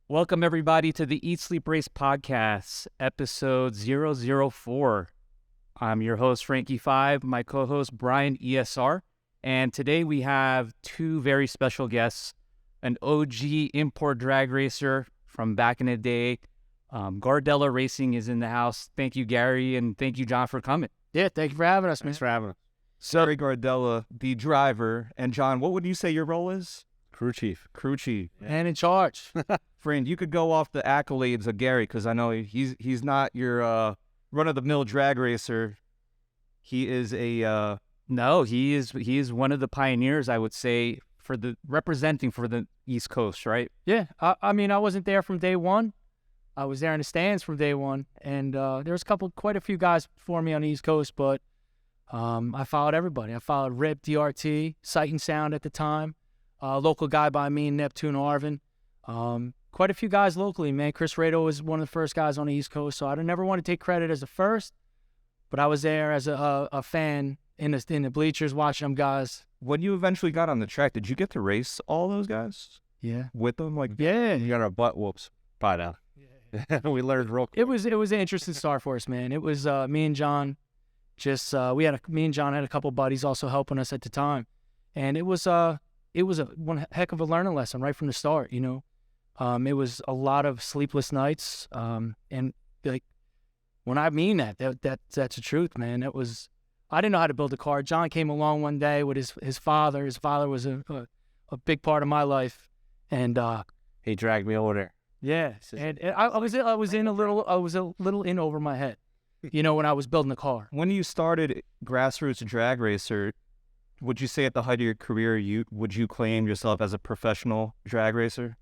Welcome, everybody, to the Eat, Sleep, Race podcast, episode 004. I'm your host, Frankie5, my co-host, Brian ESR, and today we have two very special guests, an OG import drag racer from back in the day. Gardella Racing is in the house. Thank you, Gary, and thank you, John, for coming. Yeah, thank you for having us, man. Thanks for having us. Gary Gardella, the driver, and John, what would you say your role is? Crew chief. Crew chief. And in charge. Friend, you could go off the accolades of Gary because I know he's not your run-of-the-mill drag racer. He is a No, he is one of the pioneers, I would say, representing for the East Coast, right? Yeah, I mean, I wasn't there from day one. I was there in the stands from day one, and there was quite a few guys before me on the East Coast, but I followed everybody. I followed Rip, DRT, Sight and Sound at the time, local guy by me, Neptune Arvin. Quite a few guys locally, man. Chris Rado was one of the first guys on the East Coast, so I never want to take credit as the first, but I was there as a fan in the bleachers watching them guys. when you eventually got on the track, did you get to race all those guys Yeah. with them? Like, Yeah. You got our butt whoops by now. We learned real quick. It was an interesting start for us, man. It was me and John. Me and John had a couple buddies also helping us at the time, and it was one heck of a learning lesson right from the start. You know, it was a lot of sleepless nights, and like when I mean that's the truth, man. I didn't know how to build a car. John came along one day with his father. His father was a big part of my life, and He dragged me over there. yeah, and I was a little in over my head, you know, when I was building the car. when you started grassroots drag racer, would you say at the height of your career, would you claim yourself as a professional drag racer?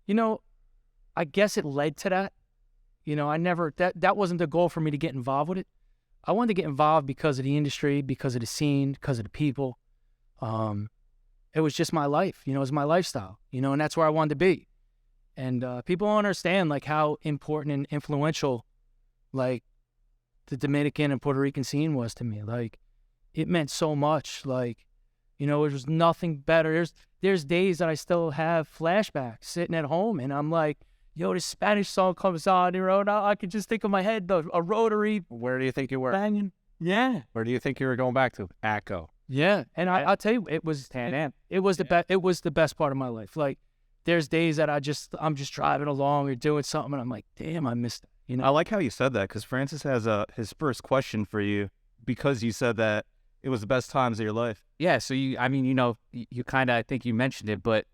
You know, I guess it led to that. You know, that wasn't the goal for me to get involved with it. I wanted to get involved because of the industry, because of the scene, because of the people. It was just my life, you know, it was my lifestyle, you know, and that's where I wanted to be. And people don't understand, like, how important and influential, like, the Dominican and Puerto Rican scene was to me. Like, it meant so much. Like, you know, there was nothing better. There's days that I still have flashbacks sitting at home, and I'm like, yo, this Spanish song comes on, you know, now I can just think of my head, a rotary Where do you think you were? banging. Yeah. Where do you think you were going back to? Ecko. Yeah. And I'll tell you, it was the best part of my life. Like, there's days that I'm just driving along or doing something, and I'm like, damn, I missed it. You know? I like how you said that because Francis has his first question for you because you said that it was the best times of your life. Yeah, so you kind of, I think you mentioned it, but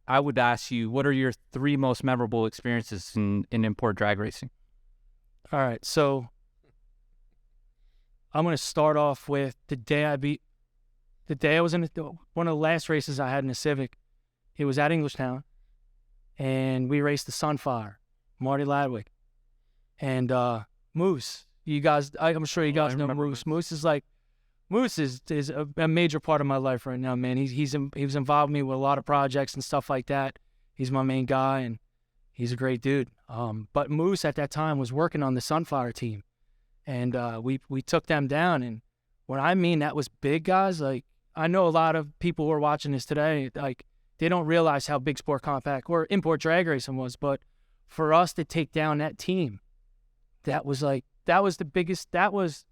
I would ask you, what are your three most memorable experiences in import drag racing? All right, so I'm going to start off with the day I was in one of the last races I had in the Civic. It was at Englishtown, and we raced the Sunfire, Marty Ladwick, and Moose. I'm sure you guys know Moose. Moose is a major part of my life right now, man. He was involved with me with a lot of projects and stuff like that. He's my main guy, and he's a great dude. But Moose at that time was working on the Sunfire team, and we took them down. And when I mean that was big, guys, like, I know a lot of people who are watching this today, like, they don't realize how big Sport Compact or import drag racing was. But for us to take down that team, that was the biggest task.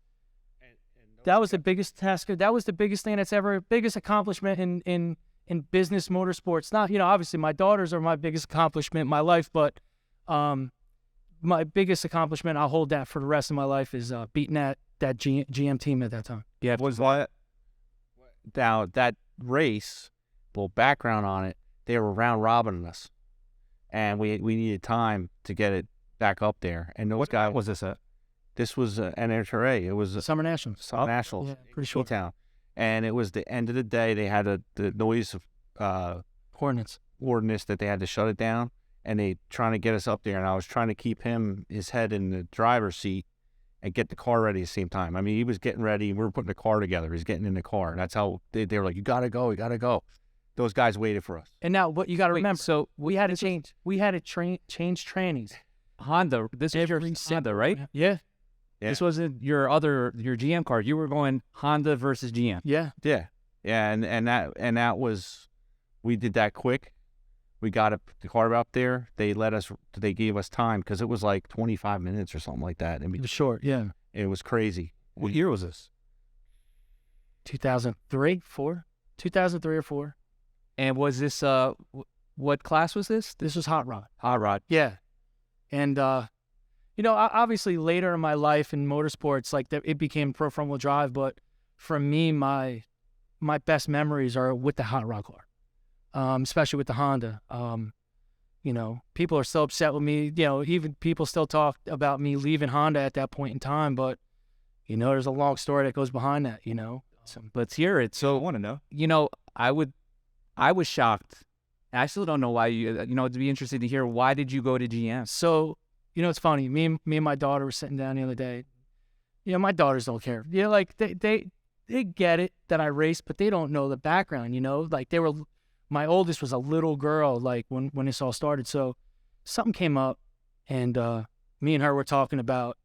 That was the biggest thing biggest accomplishment in business motorsports. Not, you know, obviously my daughters are my biggest accomplishment in my life, but my biggest accomplishment, I'll hold that for the rest of my life, is beating that GM team at that time. Yeah. Was that Now, that race, little background on it, they were round robining us. And we needed time to get it back up there. And those guys, was this at? this was NHRA. It was Summer Nationals. South Nationals. Yeah, pretty sure. Town. And it was the end of the day. They had the noise Ordnance. ordinance that they had to shut it down, and they trying to get us up there. And I was trying to keep his head in the driver's seat and get the car ready at the same time. I mean, he was getting ready. We were putting the car together. He's getting in the car. And that's how they were like, you got to go. You got to go. Those guys waited for us. And now what you got to remember, So we had to change trannies. Honda, this is your Honda, right? Yeah. Yeah. This wasn't your GM car. You were going Honda versus GM. Yeah. Yeah. Yeah. And that was, we did that quick. We got the car up there. They gave us time because it was like 25 minutes or something like that. It was short, yeah. It was crazy. What year was this? 2003, 4? 2003 or 4. And was this what class was this? This was hot rod. Hot rod. Yeah. And, obviously later in my life in motorsports, like it became pro front wheel drive. But for me, my best memories are with the hot rod car, especially with the Honda. People are still upset with me. Even people still talk about me leaving Honda at that point in time. But, there's a long story that goes behind that, So let's hear it. So I want to know. I was shocked. I still don't know why it'd be interesting to hear, why did you go to GM? So, it's funny. Me and my daughter were sitting down the other day. My daughters don't care. Like they get it that I race, but they don't know the background, Like my oldest was a little girl, like when this all started. So something came up, and me and her were talking about,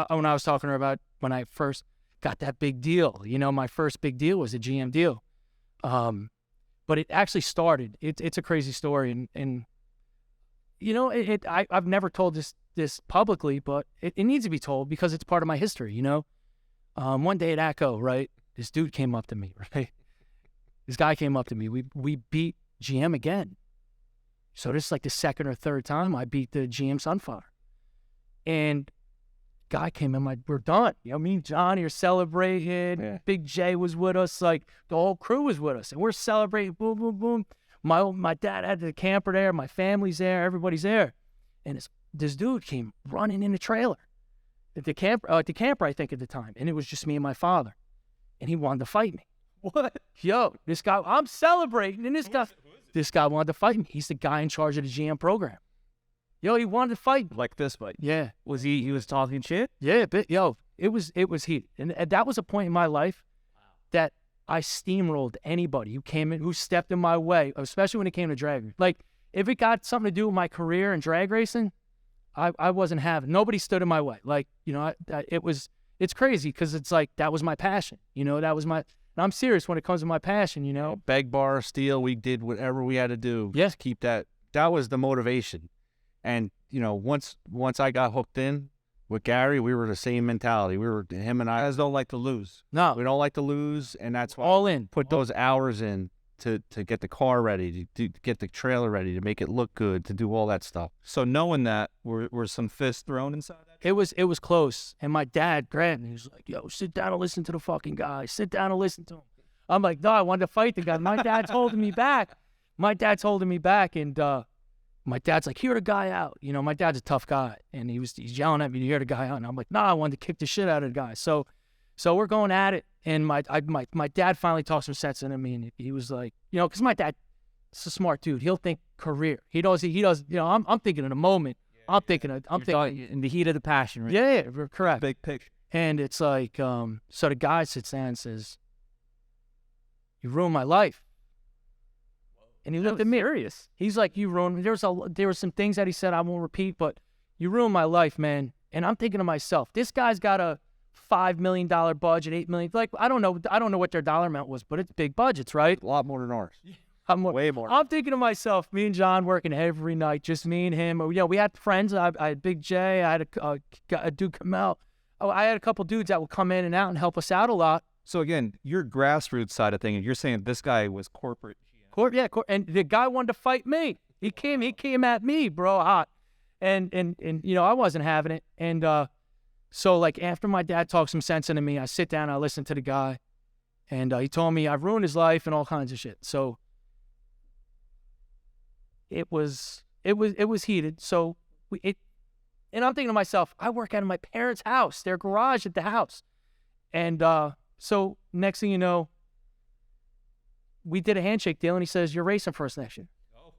when I was talking to her about when I first got that big deal. My first big deal was a GM deal. But it actually started. It's a crazy story, and I've never told this publicly, but it needs to be told because it's part of my history. One day at Ecko, right, this dude came up to me, right. This guy came up to me. We beat GM again. So this is like the second or third time I beat the GM Sunfire, and guy came in, we're done. Me and Johnny are celebrating. Yeah. Big J was with us. Like, the whole crew was with us. And we're celebrating. Boom, boom, boom. My dad had the camper there. My family's there. Everybody's there. And this dude came running in the trailer. At the camper, I think, at the time. And it was just me and my father. And he wanted to fight me. What? Yo, this guy, I'm celebrating. And this guy wanted to fight me. He's the guy in charge of the GM program. Yo, he wanted to fight me. Like this fight? Yeah. Was he was talking shit? Yeah, it was heat. And that was a point in my life that I steamrolled anybody who came in, who stepped in my way, especially when it came to drag. Like, if it got something to do with my career in drag racing, I wasn't having, nobody stood in my way. Like, it's crazy because it's like, that was my passion. That was and I'm serious when it comes to my passion, Beg, bar, steal. We did whatever we had to do. Yes. To keep that. That was the motivation. And, once I got hooked in with Gary, we were the same mentality. Him and I. Guys don't like to lose. No. We don't like to lose, and that's why All in. put those hours in to get the car ready, to get the trailer ready, to make it look good, to do all that stuff. So knowing that, were some fists thrown inside that? It was close. And my dad grabbed me. He was like, yo, sit down and listen to the fucking guy. Sit down and listen to him. I'm like, no, I wanted to fight the guy. My dad's holding me back. And my dad's like, hear the guy out. My dad's a tough guy. And he's yelling at me to hear the guy out. And I'm like, nah, I wanted to kick the shit out of the guy. So we're going at it. And my dad finally talked some sense into me. And he was like, because my dad is a smart dude. He'll think career. He does, I'm thinking in a moment. I'm thinking In the heat of the passion, right? yeah, correct. Big picture. And it's like, so the guy sits down and says, you ruined my life. And he looked at me. Serious. He's like, you ruined me. There were some things that he said I won't repeat, but you ruined my life, man. And I'm thinking to myself, this guy's got a $5 million budget, $8 million. Like, I don't know what their dollar amount was, but it's big budgets, right? A lot more than ours. Way more. I'm thinking to myself, me and John working every night, just me and him. We had friends. I had Big J. I had a dude come out. I had a couple dudes that would come in and out and help us out a lot. So again, your grassroots side of things, you're saying this guy was corporate. And the guy wanted to fight me. He came at me, bro, hot. And I wasn't having it. And so like after my dad talked some sense into me, I sit down, I listen to the guy, and he told me I've ruined his life and all kinds of shit. So it was heated. So and I'm thinking to myself, I work out of my parents' house, their garage at the house. And so next thing you know, we did a handshake deal, and he says, you're racing for us next year. Oh.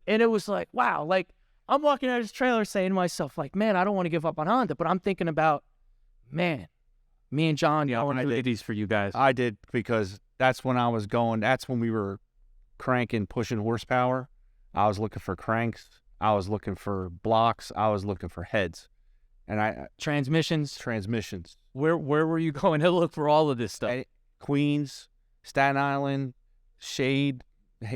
And it was like, wow. Like, I'm walking out of this trailer saying to myself, like, man, I don't want to give up on Honda. But I'm thinking about, man, me and John. Yeah, I did these for you guys. I did, because that's when I was going. That's when we were cranking, pushing horsepower. I was looking for cranks. I was looking for blocks. I was looking for heads. And transmissions. Where were you going to look for all of this stuff? Queens, Staten Island,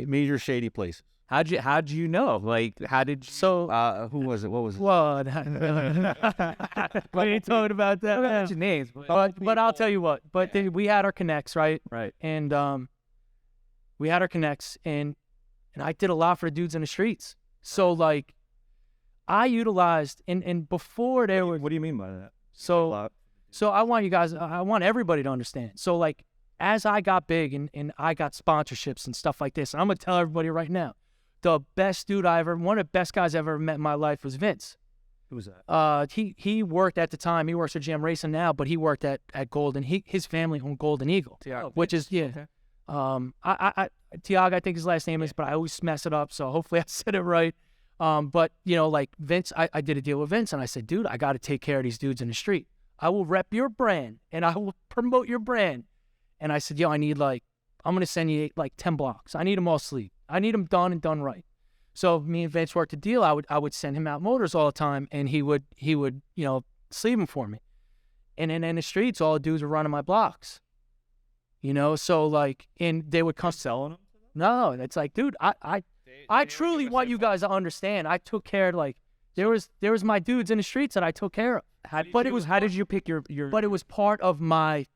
major shady places. How'd you know? Like, how did you? So, Who was it? What was it? what? We ain't talking about that. now. Your names, But I'll tell you what. But we had our connects, right? right. And we had our connects, and I did a lot for the dudes in the streets. So like, I utilized and before there were What do you mean by that? so I want everybody to understand. So like, as I got big and I got sponsorships and stuff like this, and I'm gonna tell everybody right now, the best dude one of the best guys I ever met in my life was Vince. Who was that? He worked at the time. He works at GM Racing now, but he worked at Golden. His family owned Golden Eagle, which is Okay. Tiago, I think his last name is, but I always mess it up. So hopefully I said it right. But you know, like Vince, I did a deal with Vince, and I said, dude, I got to take care of these dudes in the street. I will rep your brand, and I will promote your brand. And I said, yo, I need I'm gonna send you like 10 blocks. I need them all sleeved. I need them done and done right. So me and Vince worked a deal. I would send him out motors all the time, and he would sleeve them for me. And then in the streets, all the dudes were running my blocks. So like, and they would come Selling them? No, it's like, dude, I truly want you guys to understand. I took care of, like, there was my dudes in the streets that I took care of. How did you pick your? But it was part of me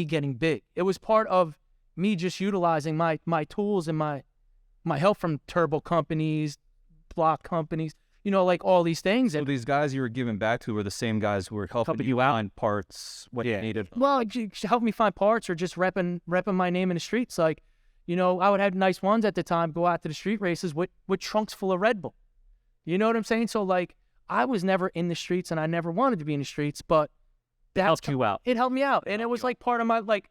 getting big. It was part of me just utilizing my tools and my help from turbo companies, block companies, like all these things. So And these guys you were giving back to were the same guys who were helping you out? find parts, what you needed. well, help me find parts or just repping my name in the streets. Like, I would have nice ones at the time, go out to the street races with trunks full of Red Bull. You know what I'm saying? So like, I was never in the streets and I never wanted to be in the streets, but That helped you out. it helped me out. And it was like part of my, like,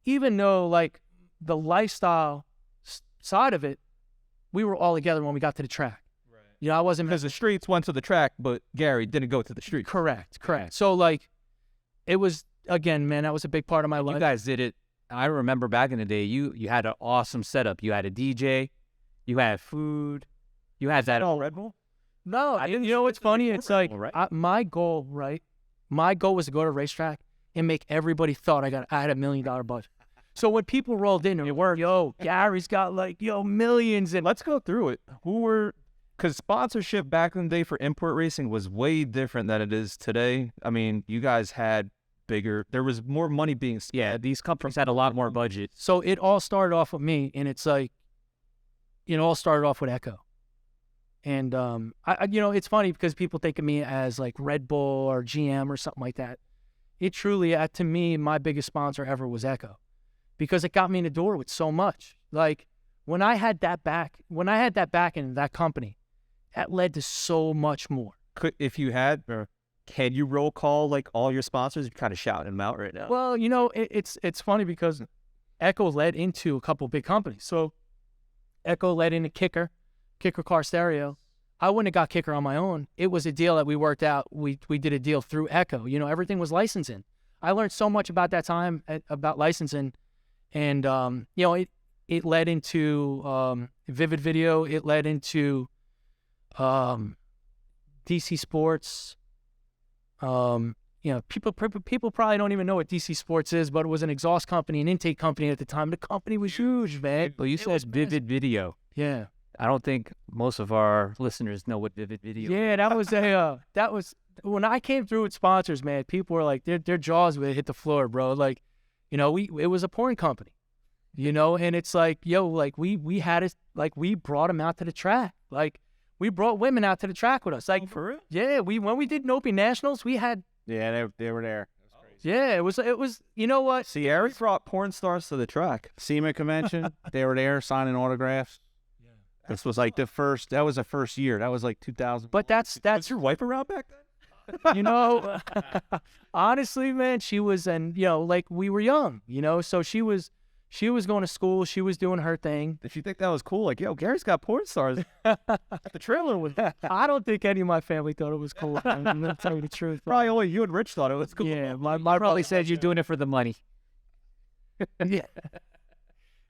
even though like the lifestyle side of it, we were all together when we got to the track. Right. I wasn't Because the streets went to the track, but Gary didn't go to the street. Correct. So like, it was, again, man, that was a big part of my life. You guys did it. I remember back in the day, you had an awesome setup. You had a DJ, you had food, you had that. All Red Bull? No, you know what's funny? It's like, right? my goal, right? My goal was to go to a racetrack and make everybody thought I had $1 million budget. So when people rolled in, they were, yo, Gary's got millions. And Let's go through it. Because sponsorship back in the day for import racing was way different than it is today. I mean, you guys had there was more money being spent. Yeah, these companies had a lot more budget. so it all started off with me, and it's like, it all started off with Ecko. And it's funny because people think of me as like Red Bull or GM or something like that. It truly, to me, my biggest sponsor ever was Ecko, because it got me in the door with so much. Like, when I had that back in that company, that led to so much more. If you had, can you roll call like all your sponsors? You're kind of shouting them out right now. Well, it's funny because Ecko led into a couple big companies. So Ecko led into Kicker Car Stereo. I wouldn't have got Kicker on my own. It was a deal that we worked out. We did a deal through Ecko. Everything was licensing. I learned so much about that time about licensing, and it led into Vivid Video. It led into DC Sports. People probably don't even know what DC Sports is, but it was an exhaust company, an intake company at the time. The company was huge, man. Well, you said Vivid Video. Yeah. I don't think most of our listeners know what Vivid Video is. Yeah, that was when I came through with sponsors, man. People were like, their jaws would hit the floor, bro. Like, it was a porn company, and it's like, yo, like we had it, like we brought them out to the track, like we brought women out to the track with us, like for real? Yeah, when we did Nopi Nationals, we had. Yeah, they were there. Yeah, it was. You know what? Sierra brought porn stars to the track. SEMA convention, they were there signing autographs. This was like that was the first year. That was like 2000. But that's Was your wife around back then? Honestly, man, she was, and like we were young, so she was going to school, she was doing her thing. Did you think that was cool? Like, yo, Gary's got porn stars at the trailer with. I don't think any of my family thought it was cool. I'm gonna tell you the truth. Probably only you and Rich thought it was cool. Yeah, my Probably said you're doing it for the money. Yeah.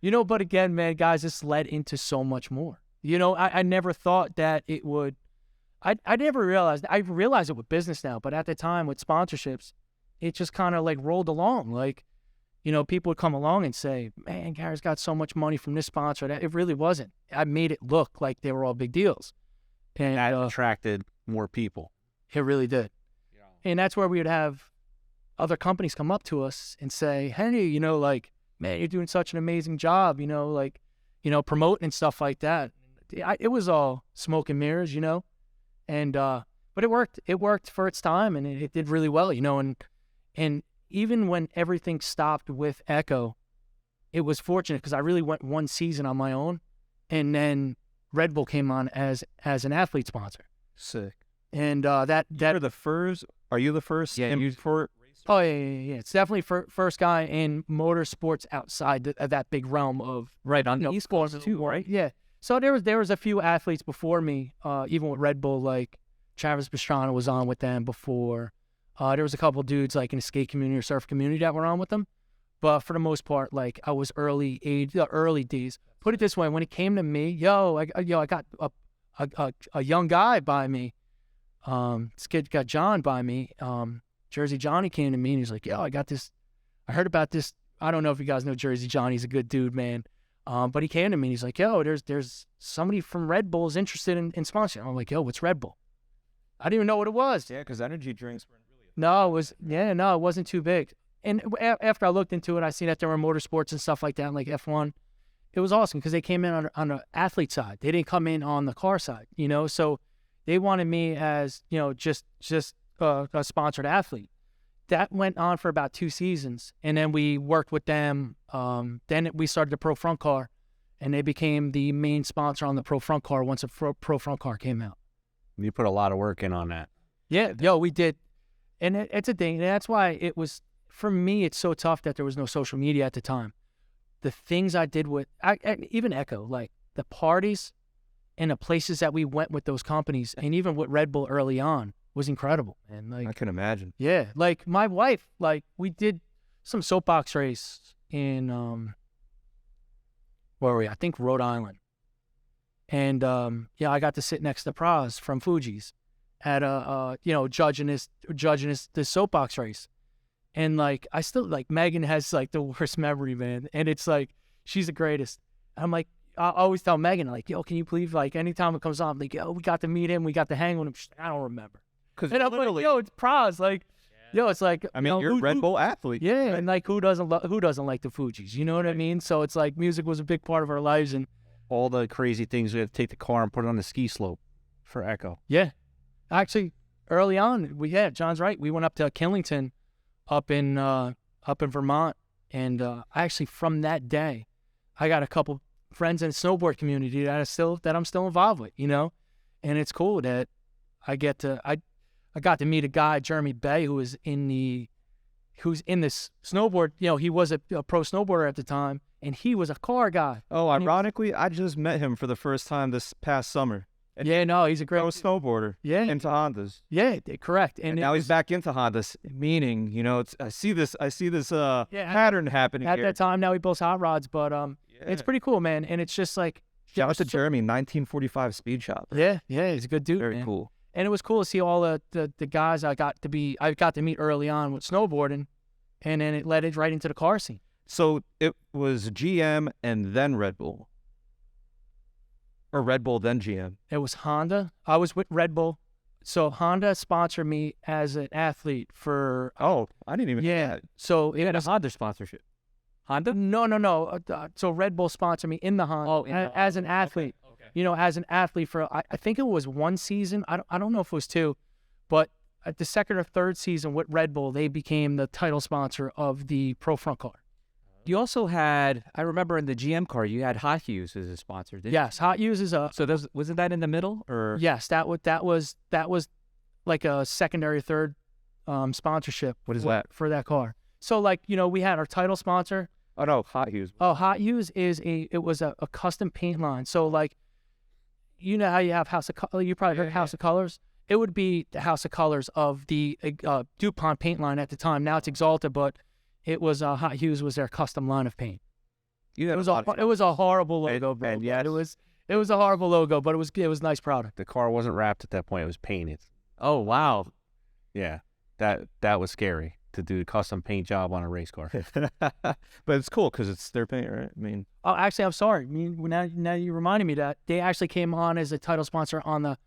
But again, man, guys, this led into so much more. I never thought that it would. I never realized. I realize it with business now, but at the time with sponsorships, it just kind of like rolled along. Like, people would come along and say, man, Gary's got so much money from this sponsor. That it really wasn't. I made it look like they were all big deals. And That attracted more people. it really did. Yeah. And that's where we would have other companies come up to us and say, hey, like, man, you're doing such an amazing job, promoting and stuff like that. It was all smoke and mirrors, and but it worked. It worked for its time, and it did really well, and even when everything stopped with Ecko, it was fortunate because I really went one season on my own, and then Red Bull came on as an athlete sponsor. Sick. And You're the first. Are you the first? Yeah, import. Oh yeah. It's definitely first guy in motorsports outside of that big realm of Right, on esports sport. too, right? Yeah. So there was a few athletes before me, even with Red Bull, like Travis Pastrana was on with them before. There was a couple dudes like in the skate community or surf community that were on with them. But for the most part, like I was early days. Put it this way, when it came to me, I got a young guy by me. This kid got John by me. Jersey Johnny came to me and he's like, I got this. I heard about this. I don't know if you guys know Jersey Johnny. He's a good dude, man. But he came to me and he's like, there's somebody from Red Bull is interested in sponsoring. I'm like, what's Red Bull? I didn't even know what it was. Yeah, because energy drinks weren't really. No, it wasn't too big. And after I looked into it, I seen that there were motorsports and stuff like that, like F1. It was awesome because they came in on the athlete side. They didn't come in on the car side, So they wanted me as, just a sponsored athlete. That went on for about 2 seasons, and then we worked with them. Then we started the Pro Front Car, and they became the main sponsor on the Pro Front Car once a Pro Front Car came out. You put a lot of work in on that. Yeah, we did. And it's a thing. And that's why it was, for me, it's so tough that there was no social media at the time. The things I did with, even Ecko, like the parties and the places that we went with those companies, and even with Red Bull early on, was incredible. And like, I can imagine. yeah, like my wife, like we did some soapbox race in, where were we? I think Rhode Island. And I got to sit next to Praz from Fuji's at judging this soapbox race. And like I still like Megan has like the worst memory, man. And it's like she's the greatest. I'm like, I always tell Megan, like, can you believe, like, anytime it comes on, I'm like, we got to meet him, we got to hang with him. She's like, I don't remember. Because And I'm like, it's Praz, like, it's like, I mean, you're a Red Bull athlete. yeah, and like who doesn't like the Fujis? You know what I mean? So it's like music was a big part of our lives, and All the crazy things, we had to take the car and put it on the ski slope for Ecko. yeah, actually, early on, John's right. We went up to Killington, up in Vermont, and I actually from that day, I got a couple friends in the snowboard community that I'm still involved with, and it's cool that I got to meet a guy, Jeremy Bay, who's in this snowboard. He was a pro snowboarder at the time, and he was a car guy. Oh, ironically, I just met him for the first time this past summer. And He's a great pro snowboarder. Yeah, Into Hondas. yeah, correct. And now he's back into Hondas, meaning, I see this pattern happening at here. that time. Now he builds hot rods, but it's pretty cool, man. And it's just like Shout out to Jeremy, 1945 Speed Shop. Yeah, he's a good dude. Very man. cool. And it was cool to see all the guys I got to meet early on with snowboarding, and then it led it right into the car scene. So it was GM and then Red Bull. Or Red Bull, then GM. It was Honda. I was with Red Bull. So Honda sponsored me as an athlete for... Oh, I didn't even know that. So You had a Honda sponsorship. Honda? No. So Red Bull sponsored me in the Honda as an athlete. Okay. As an athlete for, I think it was 1 season. I don't know if it was 2, but at the second or third season with Red Bull, they became the title sponsor of the Pro Front Car. You also had, I remember in the GM car, you had Hot Hughes as a sponsor, didn't Yes, Hot Hughes is a... you? So wasn't that in the middle? Or Yes, that was like a secondary, third sponsorship. What is that? For that car? So like, we had our title sponsor. Oh, no, Hot Hughes. Oh, Hot Hughes was a custom paint line. So like, how you have House of Colors? You probably heard House of Colors. It would be the House of Colors of the DuPont paint line at the time. Now it's Exalta, but it was Hot Hughes was their custom line of paint. It was a horrible logo, bro. And yes, It was a horrible logo, but it was a nice product. the car wasn't wrapped at that point. It was painted. Oh, wow. Yeah, that was scary. to do a custom paint job on a race car. But it's cool because it's their paint, right? I mean, Oh, actually, I'm sorry. I mean, now you reminded me that they actually came on as a title sponsor on the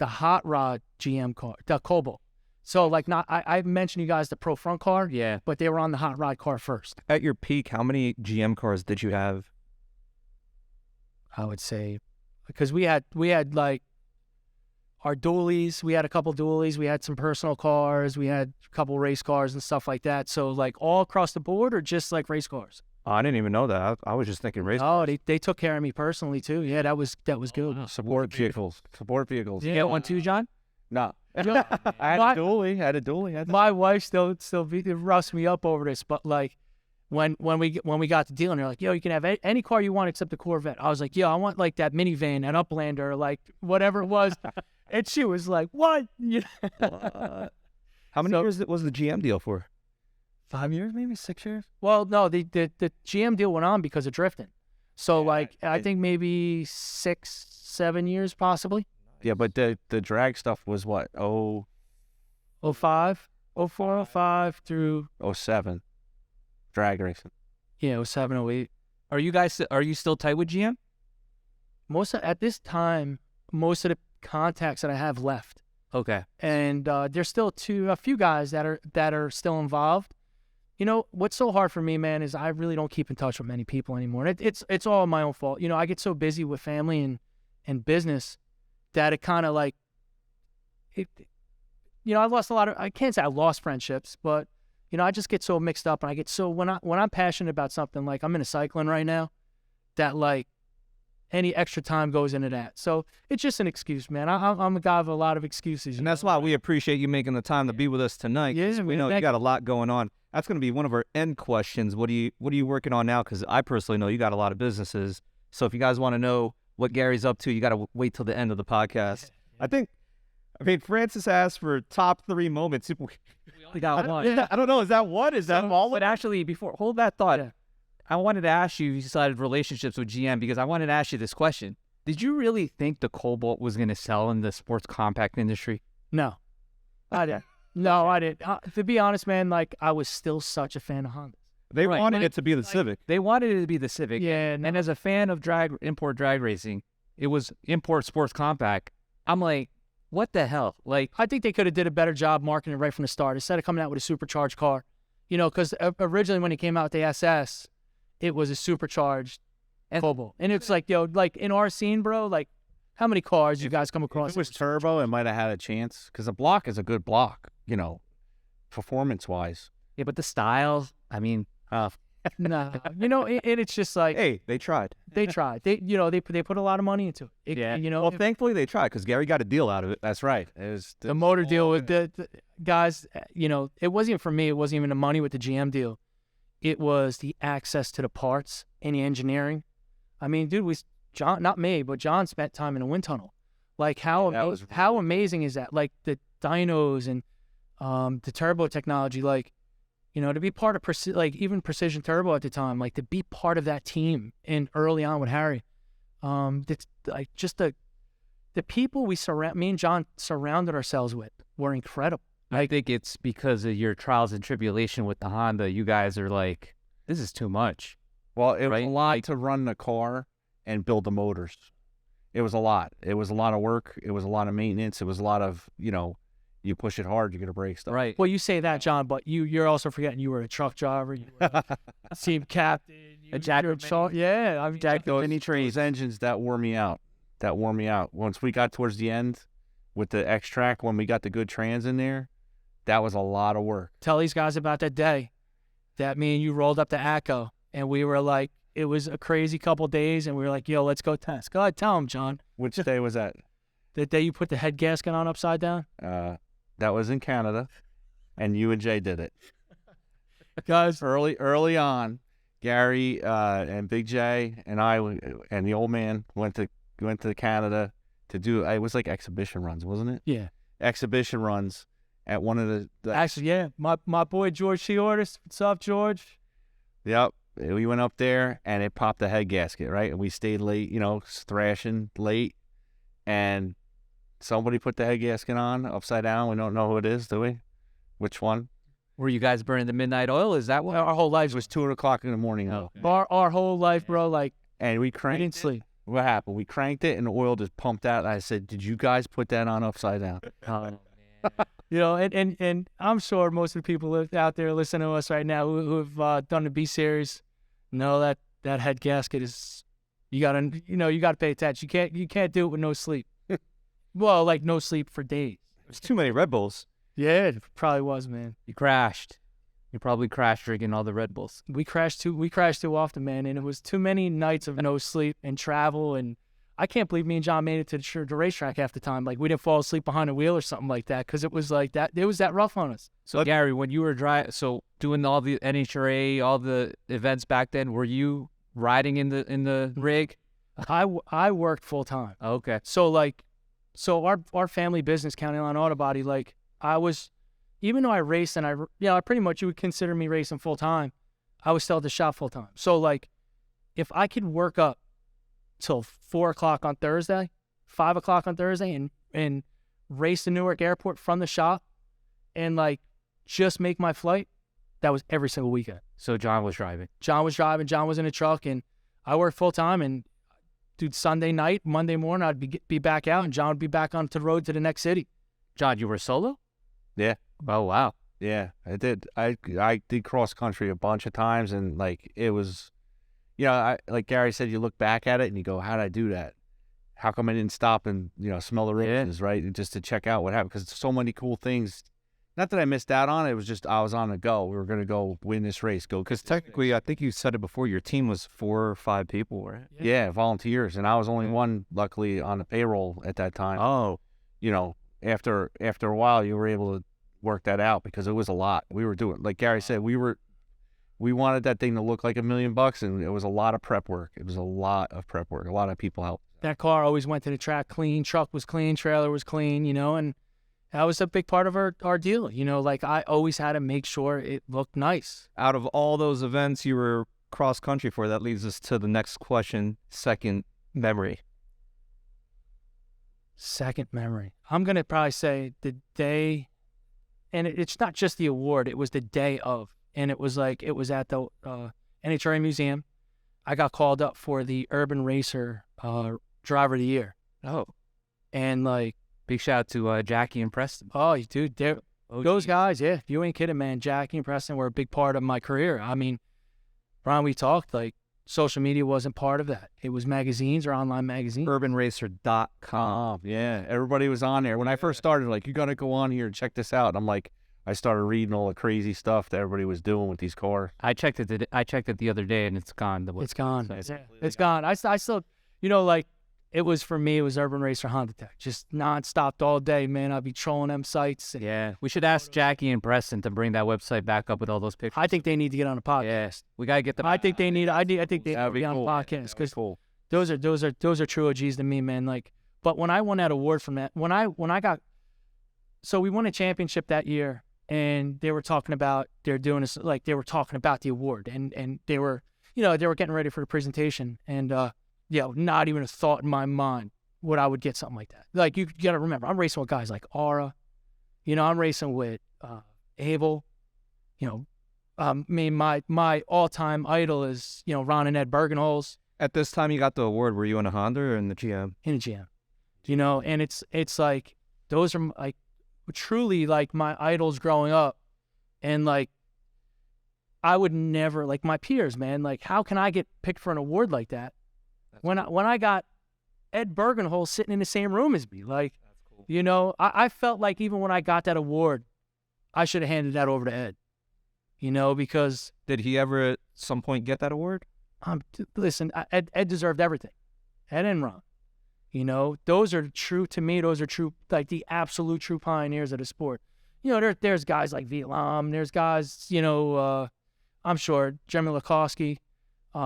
hot rod GM car, the Cobalt. So like, not I mentioned you guys the Pro Front car, Yeah. but they were on the hot rod car first. at your peak, how many GM cars did you have? I would say, because we had like our dualies, we had a couple dualies, we had some personal cars, we had a couple race cars and stuff like that. So like all across the board, or just like race cars? Oh, I didn't even know that. I was just thinking race. Oh, they took care of me personally too. Yeah, that was good. Support vehicles. Support vehicles. You get one too, John? No. Yeah. I had My- a dually. I had a dually. My wife still roughs me up over this, but like when we got the deal and they're like, yo, you can have any car you want except the Corvette. I was like, yo, I want like that minivan, an Uplander, like whatever it was. And she was like, what? How many So- years was the GM deal for? 5 years, maybe 6 years. Well, no, the GM deal went on because of drifting. So Yeah, like I think maybe 6-7 years possibly. Yeah, but the drag stuff was what? 05, 04, 05 through 07. Drag racing. 07, 08. Are you still tight with GM? At this time, most of the contacts that I have left. Okay. And there's still a few guys that are still involved. You know, what's so hard for me, man, is I really don't keep in touch with many people anymore. It's all my own fault. You know, I get so busy with family and business that it kind of like, you know, I lost a lot of, I can't say I lost friendships, but, you know, I just get so mixed up and I get so, when I'm passionate about something, like I'm into cycling right now, that like any extra time goes into that. So it's just an excuse, man. I'm a guy of a lot of excuses. And that's why we appreciate you making the time to be with us tonight. 'Cause Yeah, we man, know you thank got a lot going on. That's going to be one of our end questions. What are you working on now? Because I personally know you got a lot of businesses. So if you guys want to know what Gary's up to, you got to wait till the end of the podcast. I mean, Francis asked for top 3 moments. We got one. I don't know. Is that one? Is that all? But actually, hold that thought. Yeah. I wanted to ask you decided relationships with GM because I wanted to ask you this question. Did you really think the Cobalt was going to sell in the sports compact industry? No, I didn't. No, I didn't. To be honest, man, like I was still such a fan of Honda. They Right. wanted it to be the Civic. They wanted it to be the Civic. Yeah, And as a fan of import drag racing, it was import sports compact. I'm like, what the hell? Like, I think they could have did a better job marketing it right from the start instead of coming out with a supercharged car. You know, because originally when it came out with the SS, it was a supercharged Cobalt, and it's like, yo, like in our scene, bro, like how many cars you guys come across? If it was turbo, it might have had a chance because a block is a good block, you know, performance-wise. yeah, but the styles, I mean, Nah, you know, it's just like Hey, they tried. they tried. They put a lot of money into it. Yeah. You know, Well, thankfully they tried because Gary got a deal out of it. That's right. It was the motor deal with the guys, you know, it wasn't even for me. It wasn't even the money with the GM deal. It was the access to the parts and the engineering. I mean, dude, John, not me, but John spent time in a wind tunnel. Like how amazing is that? Like the dynos and the turbo technology. Like, you know, to be part of even Precision Turbo at the time, like to be part of that team and early on with Harry, it's like just the people me and John surrounded ourselves with were incredible. I think it's because of your trials and tribulation with the Honda. You guys are like, this is too much. Well, it was Right? a lot to run the car and build the motors. It was a lot. It was a lot of work. It was a lot of maintenance. It was a lot of, you know, you push it hard, you get a brake stuff. Right. Well, you say that, John, but you're also forgetting you were a truck driver, you were a team captain, A jack you're of yeah, I'm jack Those, mini trees. those engines that wore me out. Once we got towards the end with the X-Track, when we got the good trans in there, that was a lot of work. Tell these guys about that day that me and you rolled up to Ecko, and we were like, it was a crazy couple days, and we were like, yo, let's go test. Go ahead, tell them, John. Which day was that? The day you put the head gasket on upside down? That was in Canada, and you and Jay did it. Guys, Early on, Gary and Big J and I and the old man went to Canada to do. It was like exhibition runs, wasn't it? yeah. Exhibition runs at one of the Actually, yeah. My boy, George Sheordis. What's up, George? Yep. We went up there and it popped the head gasket, right? And we stayed late, you know, thrashing late. And somebody put the head gasket on upside down. We don't know who it is, do we? Which one? Were you guys burning the midnight oil? Is that what? Our whole lives It was 2:00 in the morning. our whole life, bro. Like, And we we cranked didn't it. sleep. What happened? We cranked it and the oil just pumped out. I said, did you guys put that on upside down? Oh, You know, and I'm sure most of the people out there listening to us right now who've done the B series know that head gasket is, you gotta pay attention. You can't do it with no sleep. Well, like no sleep for days. There's too many Red Bulls. Yeah, it probably was, man. you crashed. You probably crashed drinking all the Red Bulls. We crashed too often, man, and it was too many nights of no sleep and travel. And I can't believe me and John made it to the racetrack half the time. Like, we didn't fall asleep behind a wheel or something like that, because it was like that. It was that rough on us. So Gary, when you were doing all the NHRA, all the events back then, were you riding in the rig? I worked full time. Okay. So our family business, County Line Auto Body, like, I was, even though I raced and I pretty much, you would consider me racing full time, I was still at the shop full time. So, like, if I could work up till 4:00 on Thursday, 5:00 on Thursday, and race to Newark Airport from the shop, and like just make my flight, that was every single weekend. So John was driving. John was driving. John was in a truck, and I worked full time. And dude, Sunday night, Monday morning, I'd be back out, and John would be back onto the road to the next city. John, you were solo? Yeah. Oh, wow. Yeah, I did. I did cross country a bunch of times, and like it was, like Gary said, you look back at it and you go, how did I do that? How come I didn't stop and smell the roses, right? And just to check out what happened, because so many cool things. Not that I missed out on it. It was just I was on the go. We were gonna go win this race. Because technically, I think you said it before, your team was 4 or 5 people, right? Yeah, volunteers, and I was only one, luckily, on the payroll at that time. Oh. After a while, you were able to work that out, because it was a lot. We were doing, like Gary said, we wanted that thing to look like $1 million, and it was a lot of prep work. It was a lot of prep work. A lot of people helped. That car always went to the track clean. Truck was clean. Trailer was clean. And that was a big part of our deal. Like, I always had to make sure it looked nice. Out of all those events you were cross country for, that leads us to the next question. Second memory. Second memory. I'm gonna probably say the day, and it's not just the award. It was the day of, and it was at the NHRA Museum. I got called up for the Urban Racer Driver of the Year. Oh. And like, Big shout out to Jackie and Preston. oh, dude, those guys, yeah, you ain't kidding, man. Jackie and Preston were a big part of my career. I mean, Brian, we talked, like, social media wasn't part of that. It was magazines or online magazines. UrbanRacer.com. Yeah, everybody was on there. When I first started, like, you got to go on here and check this out. And I'm like, I started reading all the crazy stuff that everybody was doing with these cars. I checked it the other day, and it's gone. It's gone. So It's gone. I still, like, it was, for me, it was Urban Racer Honda Tech. Just nonstop all day, man. I'd be trolling them sites. And yeah, we should ask Jackie and Preston to bring that website back up with all those pictures. I think they need to get on a podcast. Yes, we gotta get them. I think they need to be on a cool. podcast, because Cool. those are true OGs to me, man. Like, but when I won that award from that, so we won a championship that year, and they were talking about they were talking about the award, and they were getting ready for the presentation, and not even a thought in my mind would I would get something like that. Like, you got to remember, I'm racing with guys like Aura, I'm racing with Abel, my all-time idol is, Ron and Ed Bergenholz. At this time you got the award, were you in a Honda or in the GM? In a GM, and it's like, those are like truly like my idols growing up, and like, I would never, like, my peers, man, like, how can I get picked for an award like that? When I got Ed Bergenholz sitting in the same room as me, like, I felt like even when I got that award, I should have handed that over to Ed, because Did he ever at some point get that award? listen, Ed deserved everything. Ed and Ron, those are true to me. Those are true, like, the absolute true pioneers of the sport. There's guys like Vilam, there's guys, I'm sure Jeremy Lakowski.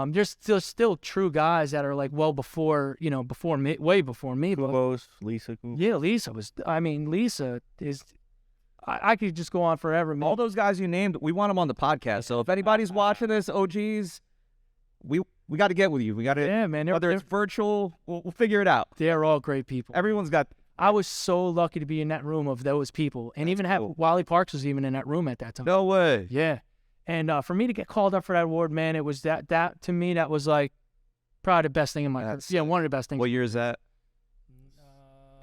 There's still true guys that are like well before, before me, way before me. Lisa. Yeah, Lisa is, I could just go on forever, man. All those guys you named, we want them on the podcast. So if anybody's watching this, OGs, we got to get with you. We got to, yeah, man. whether it's virtual, we'll figure it out. They're all great people. Everyone's got I was so lucky to be in that room of those people, and even have Wally Parks was even in that room at that time. No way. Yeah, and for me to get called up for that award, man, it was that to me that was like probably the best thing in my career. Yeah, one of the best things. What year is that?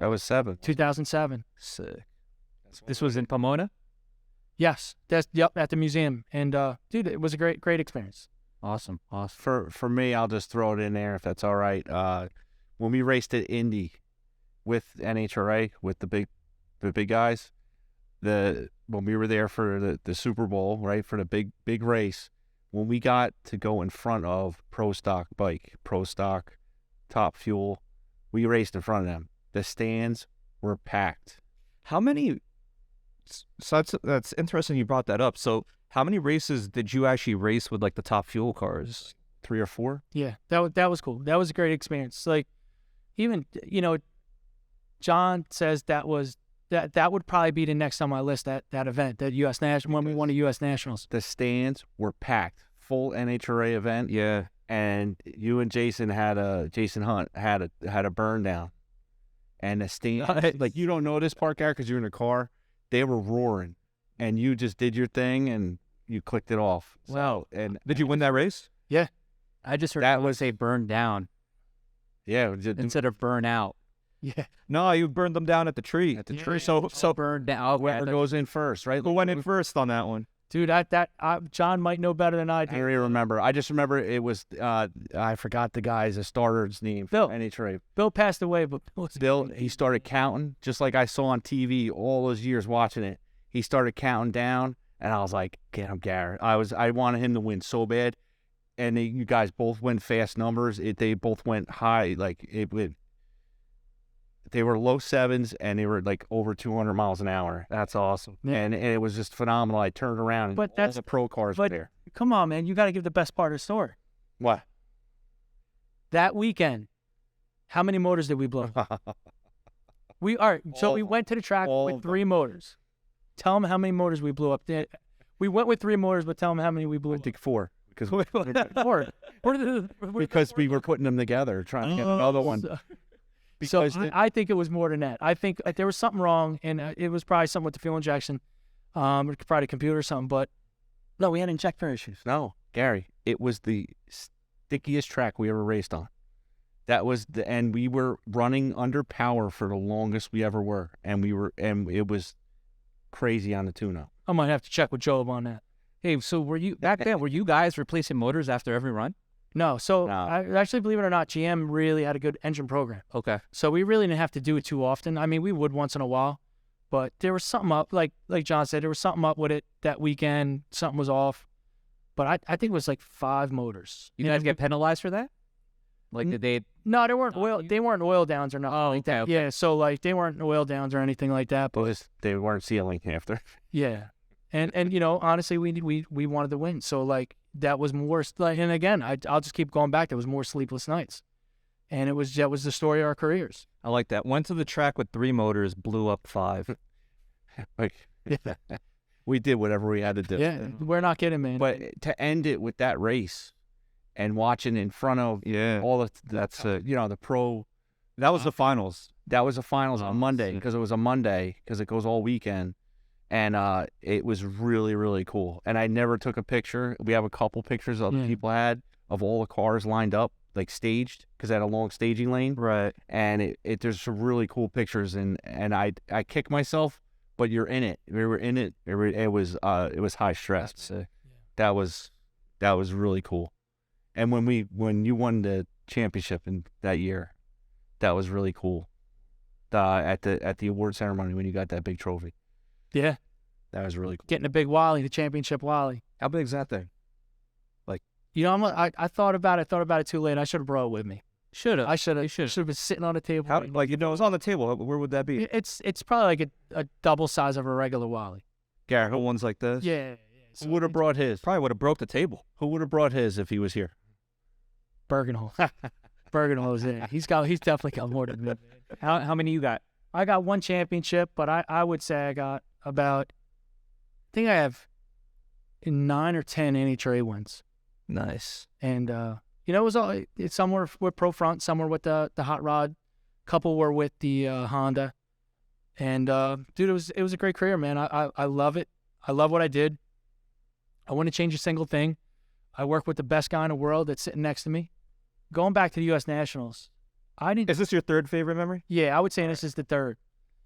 That was 7. 2007. Sick. This was in Pomona? Yes, that's at the museum, and dude, it was a great experience. Awesome. Awesome. For me, I'll just throw it in there if that's all right. When we raced at Indy with NHRA, with the big guys, when we were there for the Super Bowl, right, for the big race, when we got to go in front of Pro Stock Bike, Pro Stock, Top Fuel, we raced in front of them. The stands were packed. How many? So that's interesting you brought that up. So how many races did you actually race with like the Top Fuel cars? 3 or 4. Yeah, that was cool. That was a great experience. Like, even John says that would probably be the next on my list. That event, that U.S. National, when we won the U.S. Nationals. The stands were packed, full NHRA event. Yeah. And you and Jason Hunt had a burn down, and the stand, like, you don't know this part, Gary, because you're in the car. They were roaring, and you just did your thing and you clicked it off. Wow. And Did you win that race? Yeah. I just heard That was a burn down yeah, instead of burn out. Yeah. No, you burned them down at the tree. at the Yeah. tree. So Burn down. Whoever goes in first, right? who went in first on that one? Dude, John might know better than I I do. don't even remember. I just remember it was I forgot the starter's name. Bill. NHRA. Bill passed away, but Bill, he started counting, just like I saw on TV all those years watching it. He started counting down, and I was like, get him, Garrett. I wanted him to win so bad. And you guys both went fast numbers. They both went high. Like, they were low 7s, and they were like over 200 miles an hour. That's awesome. Yeah. And it was just phenomenal. I turned around, and But all that's- the pro cars were there. come on, man, you got to give the best part of the story. What? That weekend, how many motors did we blow? We went to the track all with of 3 motors. Tell them how many motors we blew up. We went with 3 motors, but tell them how many we blew I up. think 4. Because Four. because we were putting them together, trying to get another one. So Because I think it was more than that. I think there was something wrong, and it was probably something with the fuel injection, or probably the computer or something. But no, we had injector issues. no, Gary, it was the stickiest track we ever raced on. That was and we were running under power for the longest we ever were, and it was crazy on the tune-up. I might have to check with Job on that. Hey, so were you guys replacing motors after every run? No, so No. I actually, believe it or not, GM really had a good engine program. Okay. So we really didn't have to do it too often. I mean, we would once in a while, but there was something up, like John said, there was something up with it that weekend. Something was off, but I think it was like 5 motors. You guys get penalized for that? Like, did they? No, they weren't oil downs or nothing. Oh, like that. okay. Yeah, so like they weren't oil downs or anything like that. But They weren't sealing after. yeah, and honestly, we wanted to win. So like that was more like, and again, I'll just keep going back. There was more sleepless nights, and that was the story of our careers. I like that. Went to the track with 3 motors, blew up 5. Like, Yeah, we did whatever we had to do. yeah, we're not kidding, man. But to end it with that race and watching in front of Yeah. all the pro. That was the finals. That was the finals on Monday, sick. because it was a Monday, because it goes all weekend. And it was really, really cool. And I never took a picture. We have a couple pictures of Yeah. people had of all the cars lined up, like staged, because they had a long staging lane. Right. And there's some really cool pictures. And I kick myself, but you're in it. We were in it. It was high stress. That's sick. That was really cool. And when you won the championship in that year, that was really cool. At the award ceremony when you got that big trophy, yeah, that was really cool. getting a big Wally, the championship Wally. How big is that thing? I thought about it too late. I should have brought it with me. Should have. I should have been sitting on the table. How, like, it was on the table. Where would that be? It's probably like a double size of a regular Wally. Garrett, The ones like this? Yeah. who would have brought his? Probably would have broke the table. Who would have brought his if he was here? Bergenhol. Bergenhol's in. He's definitely got more than me. How many you got? I got 1 championship, but I would say I got about, I think I have 9 or 10 NHRA wins. Nice. And, it was some were with Pro Front, some were with the Hot Rod, couple were with the Honda. And dude, it was a great career, man. I love it. I love what I did. I wouldn't change a single thing. I work with the best guy in the world that's sitting next to me. Going back to the U.S. Nationals, Is this your third favorite memory? Yeah, I would say this is the third.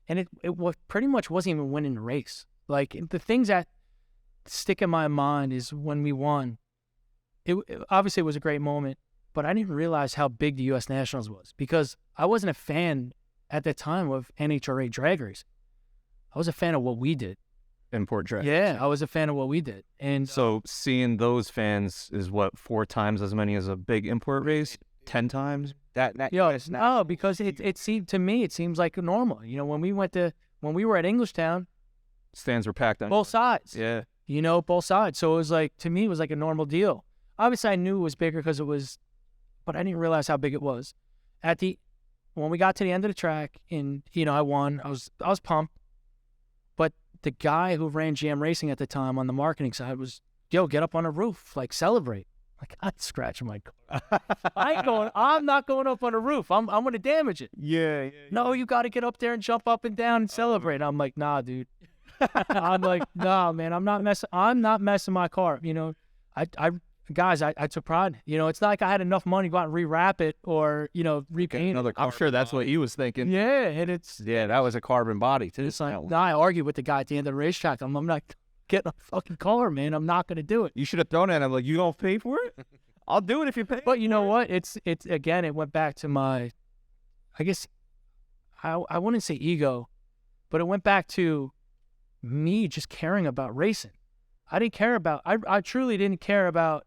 And it was pretty much wasn't even winning the race. Like, the things that stick in my mind is when we won. Obviously, it was a great moment, but I didn't realize how big the U.S. Nationals was because I wasn't a fan at that time of NHRA drag racing. I was a fan of what we did. Import drag. Yeah, I was a fan of what we did. And So seeing those fans is what, 4 times as many as a big import race? 10 times? no, because it seemed to me, it seems like normal. You know, when we were at Englishtown, Stands were packed on both sides. Yeah. You know, both sides. So it was like, to me, it was like a normal deal. Obviously, I knew it was bigger because it was, but I didn't realize how big it was. When we got to the end of the track and, you know, I won, I was pumped. But the guy who ran GM Racing at the time on the marketing side was, yo, get up on the roof, like, celebrate. Like, I'm scratching my car. I'm not going up on the roof. I'm going to damage it. Yeah. No, you got to get up there and jump up and down and celebrate. I'm like, nah, dude. I'm like, nah, man, I'm not messing my car. You know, I took pride. You know, it's not like I had enough money to go out and rewrap it or, you know, repaint it. I'm sure that's what he was thinking. Yeah, and that was a carbon body too. it's like, nah, I argued with the guy at the end of the racetrack. I'm not getting a fucking car, man. I'm not going to do it. You should have thrown at him like, you don't pay for it? I'll do it if you pay. But you know what? It's again, it went back to my, I guess, I wouldn't say ego, but it went back to me just caring about racing. I truly didn't care about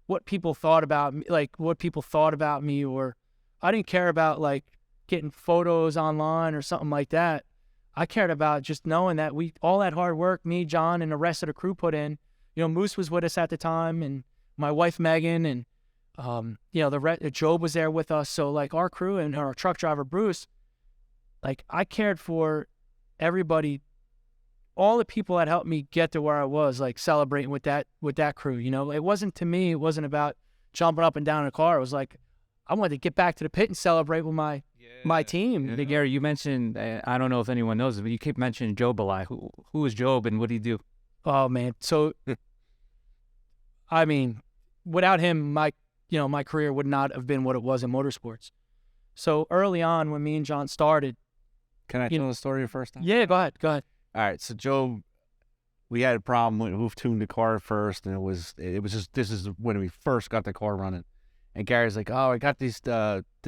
what people thought about me, or I didn't care about like getting photos online or something like that. I cared about just knowing that all that hard work, me, John, and the rest of the crew put in. You know, Moose was with us at the time, and my wife Megan, and you know, Job was there with us. So like our crew and our truck driver Bruce, like I cared for everybody, all the people that helped me get to where I was, like celebrating with that crew. You know, it wasn't about jumping up and down in a car. It was like I wanted to get back to the pit and celebrate with my team. Hey, Gary, you mentioned, I don't know if anyone knows it, but you keep mentioning Job a lot. Who is Job and what did he do? Oh man, so I mean, without him, my career would not have been what it was in motorsports. So early on, when me and John started, Can I tell the story first time? yeah, go ahead. All right, so Joe, we had a problem when we tuned the car first, and it was just, this is when we first got the car running, and Gary's like, oh, I got this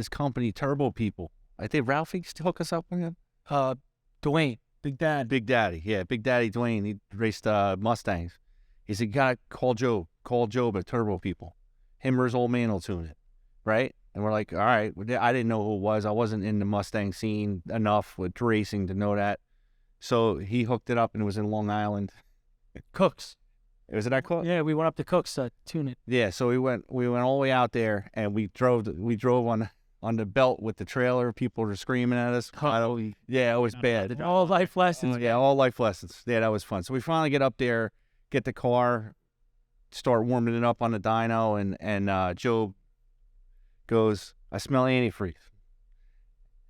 company Turbo People. I think Ralphie hook us up with him. Dwayne, Big Daddy, Big Daddy Dwayne. He raced Mustangs. He said, you gotta call Joe at Turbo People. Him or his old man will tune it, right? And we're like, all right. I didn't know who it was. I wasn't in the Mustang scene enough with racing to know that. So he hooked it up, and it was in Long Island. Cooks. It was at that Cook? Yeah, we went up to Cooks to tune it. Yeah, so we went all the way out there, and we drove on the belt with the trailer. People were screaming at us. Yeah, it was bad. All life lessons. Yeah, all life lessons. Yeah, that was fun. So we finally get up there, get the car, start warming it up on the dyno, and Joe goes, I smell antifreeze.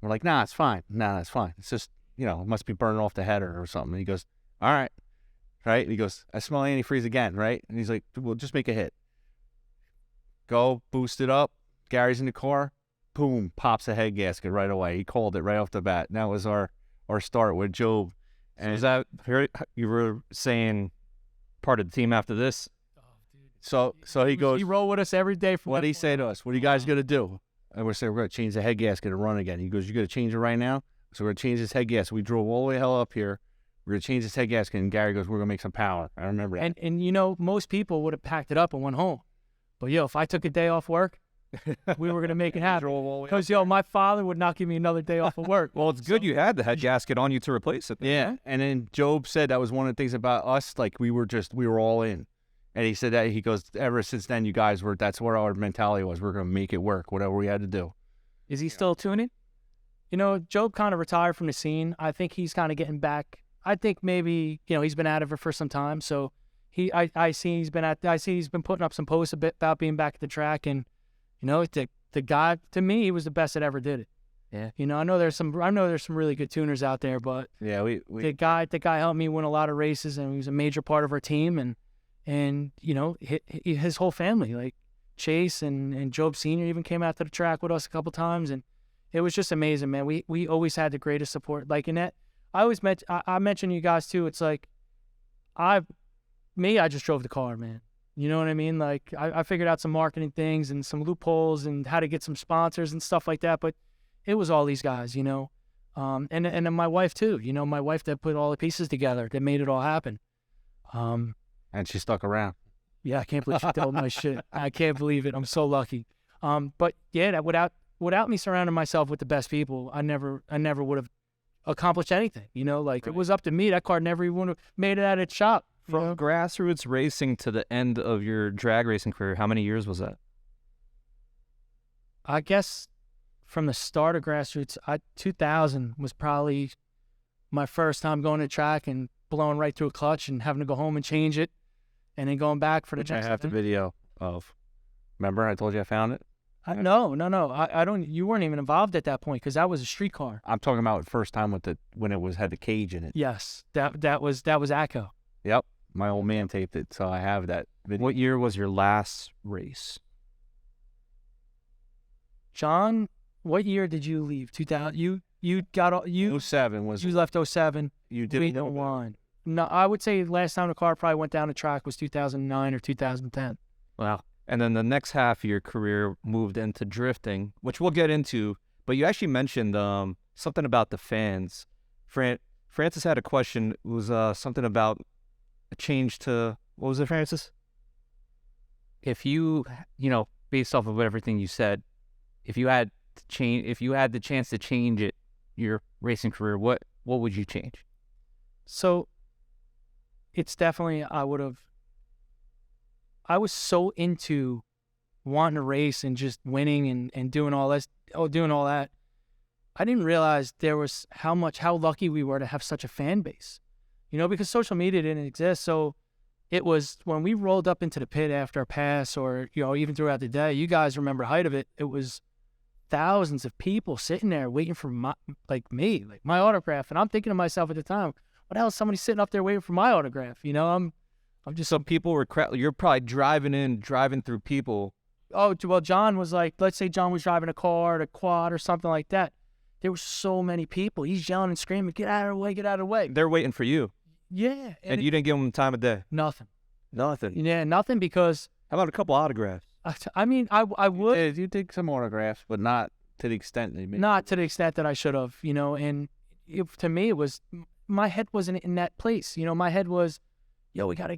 We're like, nah, it's fine. Nah, it's fine. It's just, you know, it must be burning off the header or something. And he goes, all right. Right? And he goes, I smell antifreeze again, right? And he's like, well, just make a hit. Go, boost it up. Gary's in the car. Boom, pops a head gasket right away. He called it right off the bat. And that was our start with Job. And is that, you were saying part of the team after this? So he goes, He rolled with us every day. What did he say to us? What are you guys going to do? And we're saying, we're going to change the head gasket and run again. He goes, you going to change it right now? So we're going to change this head gasket. We drove all the way hell up here. We're going to change this head gasket. And Gary goes, we're going to make some power. I remember that. And you know, most people would have packed it up and went home. But, yo, if I took a day off work, we were going to make it happen. Because, yo, my father would not give me another day off of work. Well, it's good you had the head gasket on you to replace it. Yeah. And then Job said that was one of the things about us. Like, we were all in. And he said that, he goes, ever since then, you guys were, that's what our mentality was. We're going to make it work, whatever we had to do. Is he still tuning? You know, Job kind of retired from the scene. I think he's kind of getting back. I think maybe, you know, he's been out of it for some time. So I see he's been putting up some posts a bit about being back at the track. And, you know, the guy, to me, he was the best that ever did it. Yeah. You know, I know there's some really good tuners out there, but Yeah, we the guy helped me win a lot of races, and he was a major part of our team, and you know, his whole family, like Chase and Job Sr. even came out to the track with us a couple times, and it was just amazing, man. We always had the greatest support. Like in that, I mentioned you guys too. It's like I just drove the car, man. You know what I mean? Like I figured out some marketing things and some loopholes and how to get some sponsors and stuff like that, but it was all these guys, you know, and then my wife too. You know, my wife that put all the pieces together that made it all happen. and she stuck around. Yeah, I can't believe she told my shit. I can't believe it. I'm so lucky. But yeah, that without me surrounding myself with the best people, I never would have accomplished anything. You know, like It was up to me. That car never even would have made it out of its shop. From grassroots racing to the end of your drag racing career, how many years was that? I guess from the start of grassroots, 2000 was probably my first time going to track and blowing right through a clutch and having to go home and change it, and then going back for the Which I next have the event. video of. Remember, I told you I found it. No. I don't. You weren't even involved at that point because that was a street car. I'm talking about the first time when it had the cage in it. Yes, that was Ecko. Yep, my old man taped it, so I have that video. What year was your last race? John, what year did you leave? 2000. You got all you 07 was you left 07. you did We know don't that. want. No, I would say last time the car probably went down the track was 2009 or 2010. Wow. And then the next half of your career moved into drifting, which we'll get into. But you actually mentioned something about the fans. Francis had a question. It was something about a change to, what was it, Francis? If you know, based off of everything you said, if you had the chance to change your racing career, what would you change? So it's definitely, I was so into wanting to race and just winning and doing all that. I didn't realize there was how lucky we were to have such a fan base, you know, because social media didn't exist. So it was when we rolled up into the pit after a pass, or, you know, even throughout the day, you guys remember the height of it. It was thousands of people sitting there waiting for my autograph. And I'm thinking to myself at the time, what the hell is somebody sitting up there waiting for my autograph? You know, I'm just, Some people were, you're probably driving through people. oh, well, John was like, let's say John was driving a car, a quad or something like that. There were so many people. He's yelling and screaming, get out of the way, get out of the way. They're waiting for you. Yeah. And you didn't give them time of day. Nothing. Nothing. Yeah, nothing, because, How about a couple autographs? I mean, I would. You take some autographs, but not to the extent they made. Not to the extent that I should have, you know, and to me, it was, my head wasn't in that place. You know, my head was, yo, we got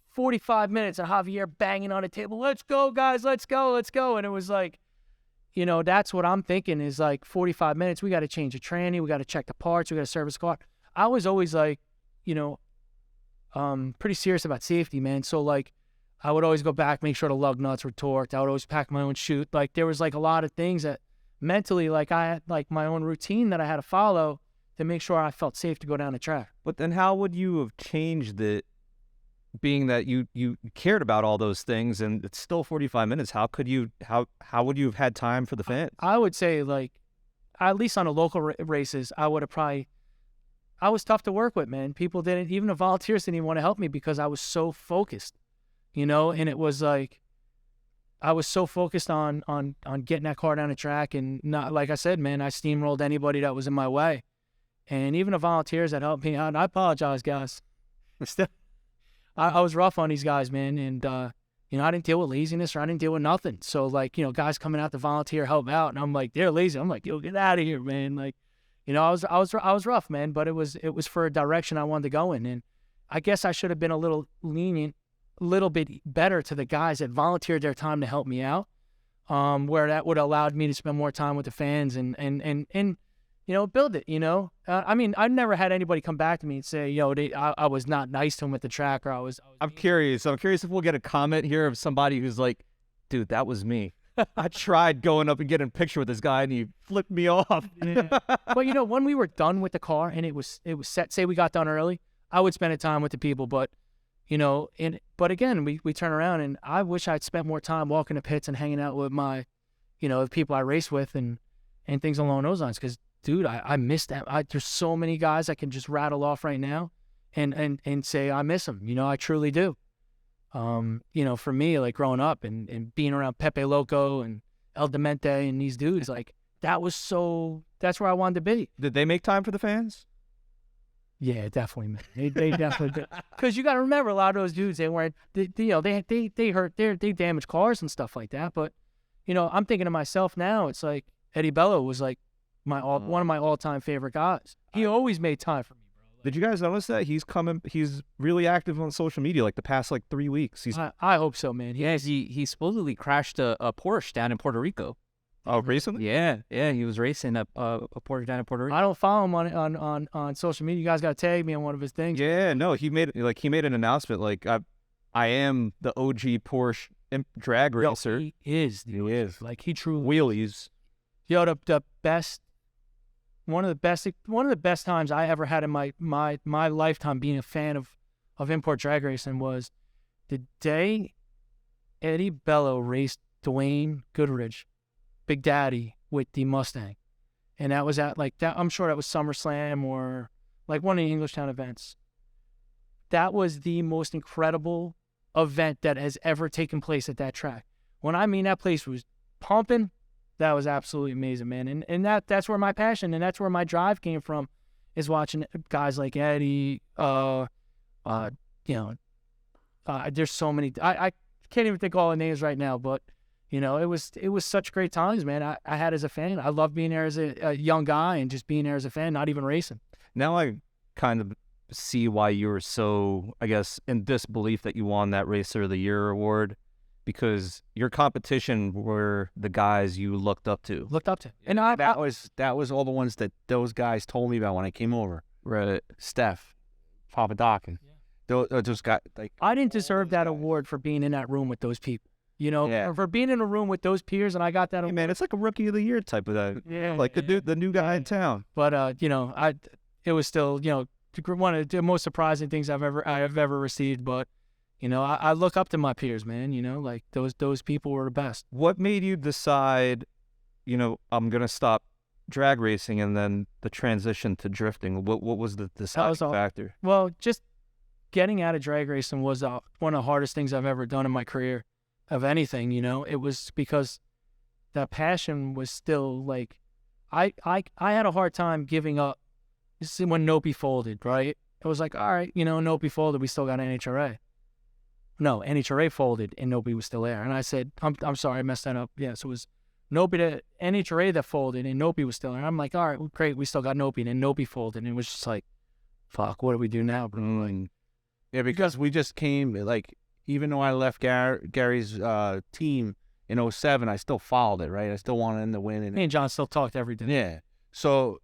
45 minutes and Javier banging on the table. Let's go, guys. Let's go. And it was like, you know, that's what I'm thinking is like 45 minutes. We got to change the tranny. We got to check the parts. We got to service the car. I was always like, you know, pretty serious about safety, man. So like, I would always go back, make sure the lug nuts were torqued. I would always pack my own chute. Like there was like a lot of things that mentally, like I had like my own routine that I had to follow to make sure I felt safe to go down the track. But then how would you have changed it, being that you cared about all those things and it's still 45 minutes? How would you have had time for the fans? I would say like, at least on the local races, I was tough to work with, man. People didn't, even the volunteers didn't even want to help me because I was so focused, you know, and it was like, I was so focused on getting that car down the track, and not, like I said, man, I steamrolled anybody that was in my way. And even the volunteers that helped me out, and I apologize, guys. I was rough on these guys, man. And, you know, I didn't deal with laziness, or I didn't deal with nothing. So like, you know, guys coming out to volunteer, help out. And I'm like, they're lazy. I'm like, yo, get out of here, man. Like, you know, I was rough, man, but it was for a direction I wanted to go in. And I guess I should have been a little lenient, a little bit better to the guys that volunteered their time to help me out, where that would have allowed me to spend more time with the fans and you know, build it, you know. I mean, I've never had anybody come back to me and say, yo, I was not nice to him at the track, or I was I'm curious if we'll get a comment here of somebody who's like, dude, that was me. I tried going up and getting a picture with this guy and he flipped me off. Yeah. But you know, when we were done with the car and it was set, say we got done early, I would spend a time with the people. But you know, but again, we turn around, and I wish I'd spent more time walking the pits and hanging out with my, you know, the people I race with, and and things along those lines. Because, dude, I miss that. There's so many guys I can just rattle off right now and say I miss them. You know, I truly do. You know, for me, like growing up and being around Pepe Loco and El Demente and these dudes, like that's where I wanted to be. Did they make time for the fans? Yeah, definitely, man. They definitely did. Because you got to remember, a lot of those dudes, they weren't, you know, they hurt, they damaged cars and stuff like that. But, you know, I'm thinking to myself now, it's like Eddie Bello was like one of my all-time favorite guys. He always made time for me, bro. Like, Did you guys notice that he's really active on social media like the past like 3 weeks? I hope so, man. He supposedly crashed a Porsche down in Puerto Rico. Oh, recently? Yeah, he was racing a Porsche down in Puerto Rico. I don't follow him on social media. You guys got to tag me on one of his things. Yeah, no, he made an announcement like I am the OG Porsche drag racer. He is. He is. Like, he truly Wheelies. Yo, the best, one of the best times I ever had in my lifetime being a fan of import drag racing was the day Eddie Bello raced Dwayne Goodrich, Big Daddy, with the Mustang. And that was at like that. I'm sure that was SummerSlam or like one of the Englishtown events. That was the most incredible event that has ever taken place at that track. When I mean that place was pumping, that was absolutely amazing, man. And that's where my passion and that's where my drive came from, is watching guys like Eddie. You know, there's so many. I can't even think of all the names right now, but you know, it was such great times, man. I had as a fan. I love being there as a young guy and just being there as a fan, not even racing. Now I kind of see why you were so, I guess, in disbelief that you won that Racer of the Year award, because your competition were the guys you looked up to. And that was all the ones that those guys told me about when I came over. Right. Steph, Papadakis. Those guys. Like, I didn't deserve that award for being in that room with those people. You know, for being in a room with those peers, and I got that. Hey, man, it's like a Rookie of the Year type of that. Yeah, like the new guy in town. But you know, it was still, you know, one of the most surprising things I've ever received. But you know, I look up to my peers, man. You know, like those people were the best. What made you decide, you know, I'm gonna stop drag racing and then the transition to drifting? What was the deciding factor? Well, just getting out of drag racing was one of the hardest things I've ever done in my career. Of anything, you know, it was because that passion was still like, I had a hard time giving up. This is when Nopi folded, right? It was like, all right, you know, Nopi folded, we still got NHRA. No, NHRA folded and Nopi was still there. And I said, I'm sorry, I messed that up. Yeah, so it was NHRA that folded and Nopi was still there. I'm like, all right, well, great, we still got Nopi, and then Nopi folded, and it was just like, fuck, what do we do now, bro? Like, yeah, because we just came, like, even though I left Gary's team in 2007, I still followed it, right? I still wanted him to win. Me and John still talked every day. Yeah. So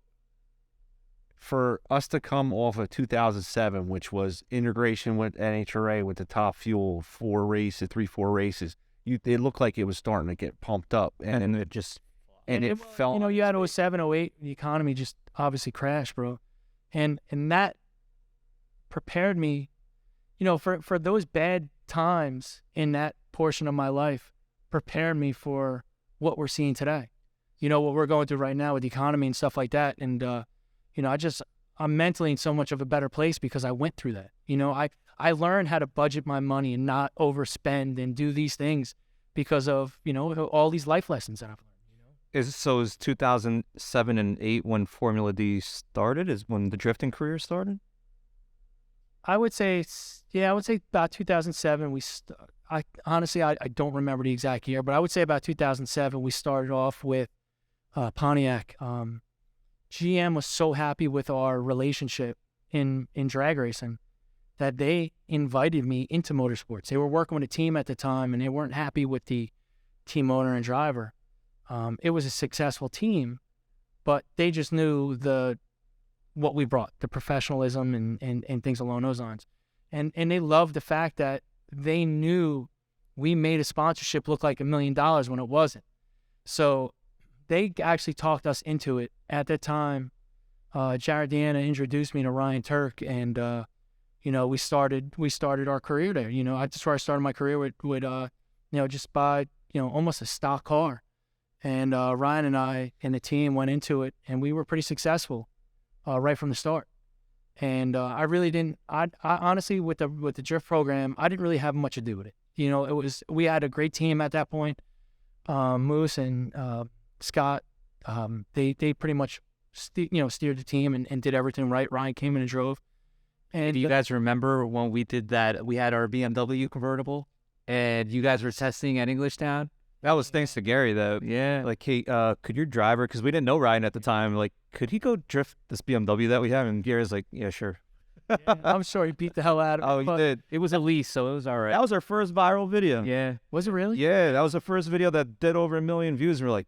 for us to come off of 2007, which was integration with NHRA with the Top Fuel, 3-4 races, it looked like it was starting to get pumped up. And it just, it fell. You know, you had 2007, 2008, the economy just obviously crashed, bro. And that prepared me, you know, for those bad times in that portion of my life, prepared me for what we're seeing today. You know, what we're going through right now with the economy and stuff like that. And, you know, I'm mentally in so much of a better place because I went through that. You know, I learned how to budget my money and not overspend and do these things because of, you know, all these life lessons that I've learned. Is 2007 and 2008 when Formula D started? Is when the drifting career started? I would say about 2007. I honestly don't remember the exact year, but I would say about 2007 we started off with Pontiac. GM was so happy with our relationship in drag racing that they invited me into motorsports. They were working with a team at the time, and they weren't happy with the team owner and driver. It was a successful team, but they just knew what we brought, the professionalism and things along those lines. And they loved the fact that they knew we made a sponsorship look like $1 million when it wasn't. So they actually talked us into it. At that time, Jared Deanna introduced me to Ryan Turk, and you know, we started our career there. You know, that's where I started my career with you know, just by, you know, almost a stock car. And Ryan and I and the team went into it, and we were pretty successful right from the start. And I really didn't. I honestly, with the drift program, I didn't really have much to do with it. You know, we had a great team at that point. Moose and Scott, they pretty much steered the team and did everything right. Ryan came in and drove. And Do you guys remember when we did that? We had our BMW convertible, and you guys were testing at Englishtown. That was thanks to Gary, though. Yeah. Like, hey, could your driver, because we didn't know Ryan at the time, like, could he go drift this BMW that we have? And Gary's like, yeah, sure. I'm sure he beat the hell out of it. Oh, he but did. It was a lease, so it was all right. That was our first viral video. Yeah. Was it really? Yeah, that was the first video that did over 1 million views. And we're like,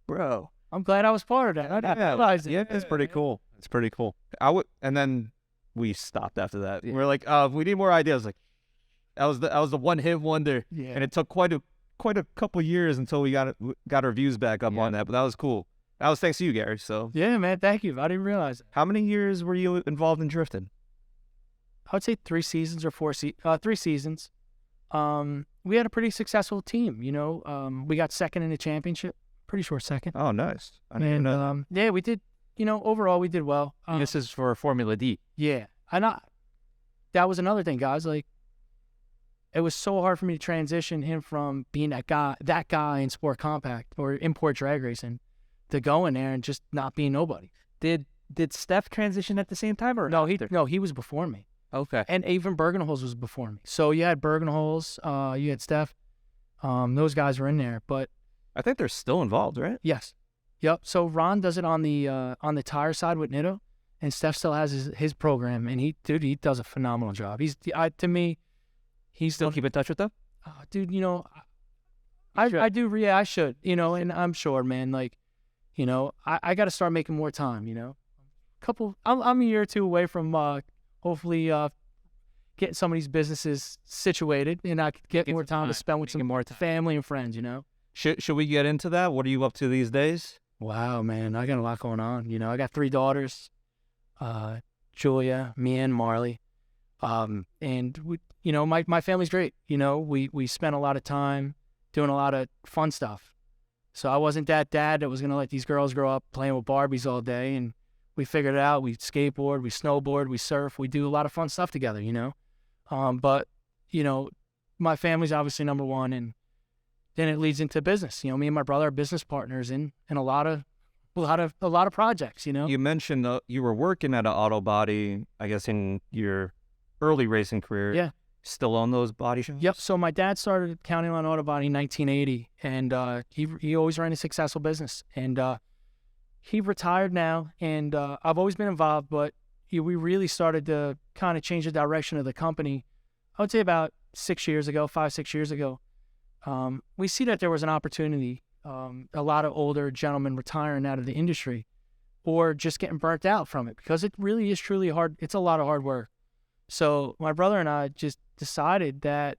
bro. I'm glad I was part of that. I didn't realize it. Yeah, it's pretty cool. It's pretty cool. And then we stopped after that. Yeah. We're like, we need more ideas. Like, that was the one hit wonder. Yeah. And it took quite a couple years until we got our views back up on that. But that was cool. That was thanks to you, Gary. So Yeah, man. Thank you. I didn't realize it. how many years were you involved in drifting? I would say 3 seasons or 3 seasons. We had a pretty successful team. You know, we got second in the championship. Pretty sure second. Oh, nice. I didn't And know. yeah, we did. You know, overall we did well. This is for Formula D. Yeah, that was another thing, guys. Like, it was so hard for me to transition him from being that guy in sport compact or import drag racing to going there and just not being nobody. Did Steph transition at the same time or No, after? he was before me. Okay. And even Bergenholz was before me. So you had Bergenholz, you had Steph. Those guys were in there. But I think they're still involved, right? yes, yep. So Ron does it on the tire side with Nitto, and Steph still has his program. And he does a phenomenal job. To me, he's Still keep in touch with them? dude. You know, I do. Yeah, I should. You know, and I'm sure, man. Like, you know, I got to start making more time. You know, I'm a year or two away from hopefully getting some of these businesses situated, and I could get more time to spend with some more time. family and friends. You know. Should we get into that? What are you up to these days? Wow, man, I got a lot going on. You know, I got 3 daughters, Julia, me, and Marley. And we, you know, my family's great. You know, we spent a lot of time doing a lot of fun stuff. So I wasn't that dad that was gonna let these girls grow up playing with Barbies all day. And we figured it out. We skateboard, we snowboard, we surf, we do a lot of fun stuff together. You know, but you know, my family's obviously number one, and then it leads into business. You know, me and my brother are business partners in a lot of projects. You know, You mentioned you were working at an auto body, I guess, in your early racing career. Yeah. Still own those body shops? Yep. So my dad started County Line Auto Body in 1980, and he always ran a successful business. And he retired now, and I've always been involved, but we really started to kind of change the direction of the company. I would say about 5-6 years ago. We see that there was an opportunity. A lot of older gentlemen retiring out of the industry, or just getting burnt out from it, because it really is truly hard. It's a lot of hard work. So my brother and I just decided that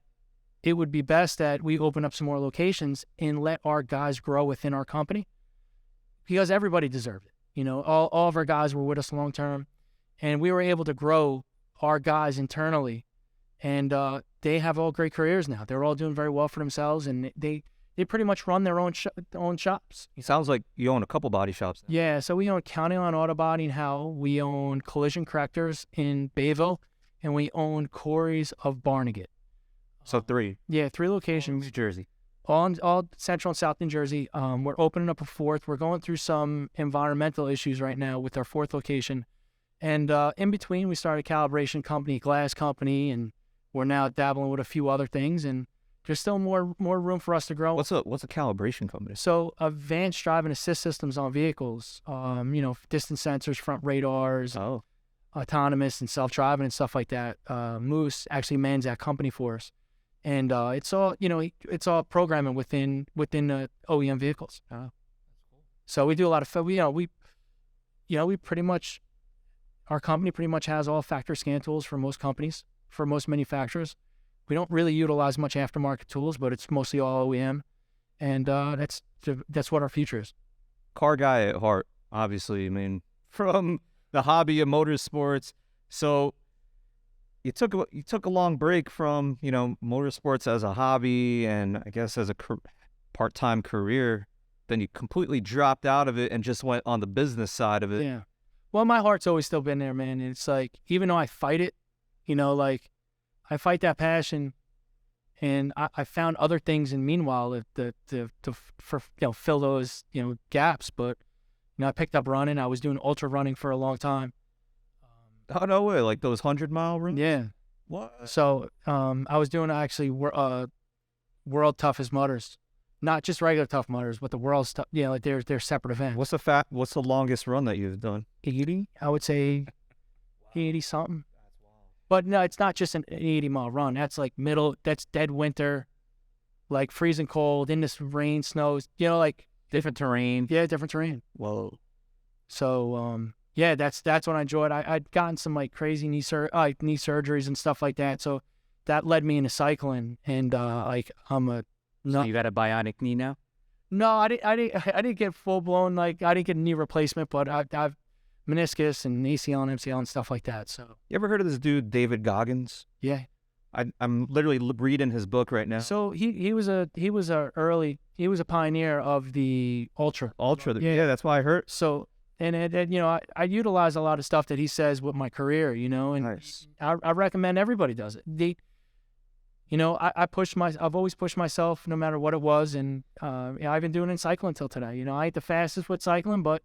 it would be best that we open up some more locations and let our guys grow within our company, because everybody deserved it. You know, all of our guys were with us long term, and we were able to grow our guys internally, and they have all great careers now. They're all doing very well for themselves, and they pretty much run their own shops. It sounds like you own a couple body shops now. Yeah, so we own County Line Auto Body in Howell. We own Collision Correctors in Bayville, and we own Corey's of Barnegat. So 3. Yeah, 3 locations. New Jersey. All Central and South New Jersey. We're opening up a 4th. We're going through some environmental issues right now with our 4th location. And in between, we started a calibration company, glass company, and we're now dabbling with a few other things. And there's still more room for us to grow. What's a calibration company? So advanced driving assist systems on vehicles, you know, distance sensors, front radars, Oh. autonomous and self-driving and stuff like that. Moose actually mans that company for us. And it's all, you know, it's all programming within the OEM vehicles. Oh, that's cool. So we do a lot of, we pretty much, our company pretty much has all factory scan tools for most companies, for most manufacturers. We don't really utilize much aftermarket tools, but it's mostly all OEM, and that's what our future is. Car guy at heart, obviously. I mean, from the hobby of motorsports. So you took a long break from, you know, motorsports as a hobby and I guess as a part-time career. then you completely dropped out of it and just went on the business side of it. Yeah. Well, my heart's always still been there, man. And it's like, even though I fight it, like I fight that passion, and I found other things. And meanwhile, to fill those, gaps. But, I picked up running. I was doing ultra running for a long time. Oh, no way. Like those 100-mile runs? Yeah. What? So, I was doing actually, world toughest mudders. Not just regular tough mudders, but the world's tough. Like they're separate events. What's the longest run that you've done? 80, I would say 80 something. But no, it's not just an 80-mile run. That's like that's dead winter, like freezing cold, in this rain, snows, like different terrain. Yeah, different terrain. Whoa. So, yeah, that's what I enjoyed. I'd gotten some like crazy knee surgeries and stuff like that. So that led me into cycling, and So you got a bionic knee now? No, I didn't get full blown, like I didn't get a knee replacement, but I've meniscus and ACL and MCL and stuff like that. So You ever heard of this dude David Goggins? yeah. I'm literally reading his book right now. So he was a pioneer of the ultra. Yeah, that's why I heard. So and I utilize a lot of stuff that he says with my career, and Nice. I recommend everybody does it. I've always pushed myself no matter what it was, and I've been doing it in cycling until today. I ain't the fastest with cycling, but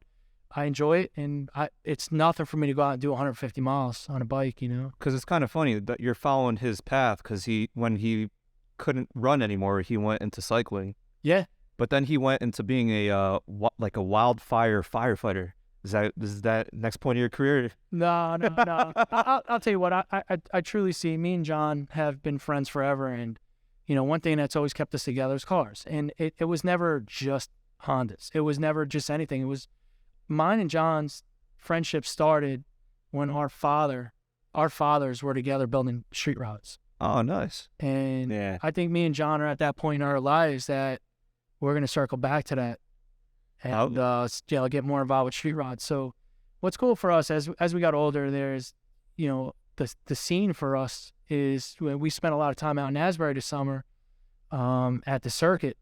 I enjoy it, and it's nothing for me to go out and do 150 miles on a bike. Because it's kind of funny that you're following his path. Because when he couldn't run anymore, he went into cycling. Yeah. But then he went into being a wildfire firefighter. Is that next point of your career? No. I'll tell you what. I truly see, me and John have been friends forever, and one thing that's always kept us together is cars. And it was never just Hondas. It was never just anything. It was mine and John's friendship started when our fathers were together building street routes. Oh, nice. And Yeah. I think me and John are at that point in our lives that we're going to circle back to that and get more involved with street rods. So what's cool for us as we got older, there's, the scene for us is we spent a lot of time out in Asbury this summer at the circuit.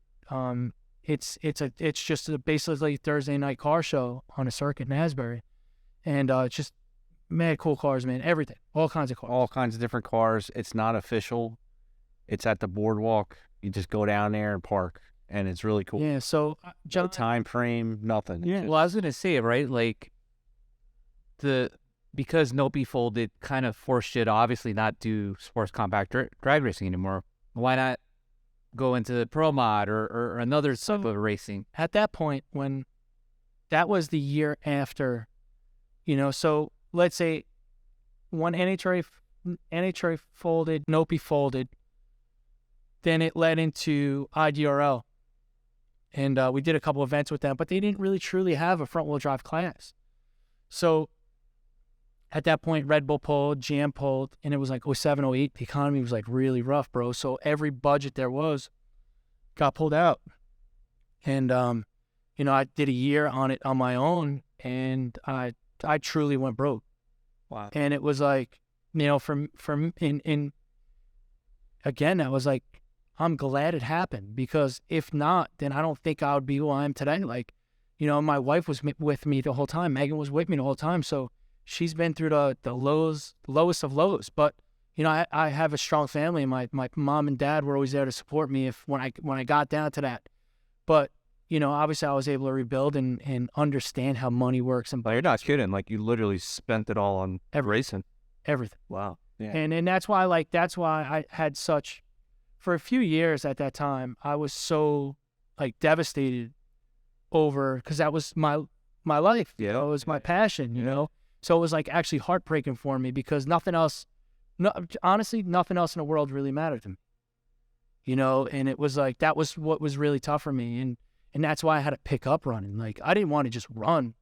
It's just basically Thursday night car show on a circuit in Asbury. And it's just mad cool cars, man. Everything. All kinds of cars. All kinds of different cars. It's not official. It's at the boardwalk. You just go down there and park, and it's really cool. Yeah, so John, No time frame, nothing. Yeah. Well, I was gonna say, right, like because Nopi folded kind of forced you to obviously not do sports compact drag racing anymore. Why not go into pro mod or another type of racing? at that point, when that was the year after, so let's say when NHRA folded, Nopi folded, then it led into IDRL. And we did a couple events with them, but they didn't really truly have a front-wheel drive class. So at that point, Red Bull pulled, GM pulled, and it was like 07, 08. The economy was like really rough, bro. So every budget there was got pulled out. And, I did a year on it on my own, and I truly went broke. Wow. And it was like, again, that was like, I'm glad it happened, because if not, then I don't think I would be who I am today. Like, my wife was with me the whole time. Megan was with me the whole time. So she's been through the lowest of lows. But, I have a strong family, and my mom and dad were always there to support me when I got down to that. But, obviously I was able to rebuild and understand how money works. But you're not kidding. Like, you literally spent it all on racing. Everything. Wow. Yeah. And that's why I had such, for a few years at that time, I was so devastated over, because that was my life. Yeah. It was my passion, So it was actually heartbreaking for me, because honestly, nothing else in the world really mattered to me. And it was that was what was really tough for me. And that's why I had to pick up running. I didn't want to just run.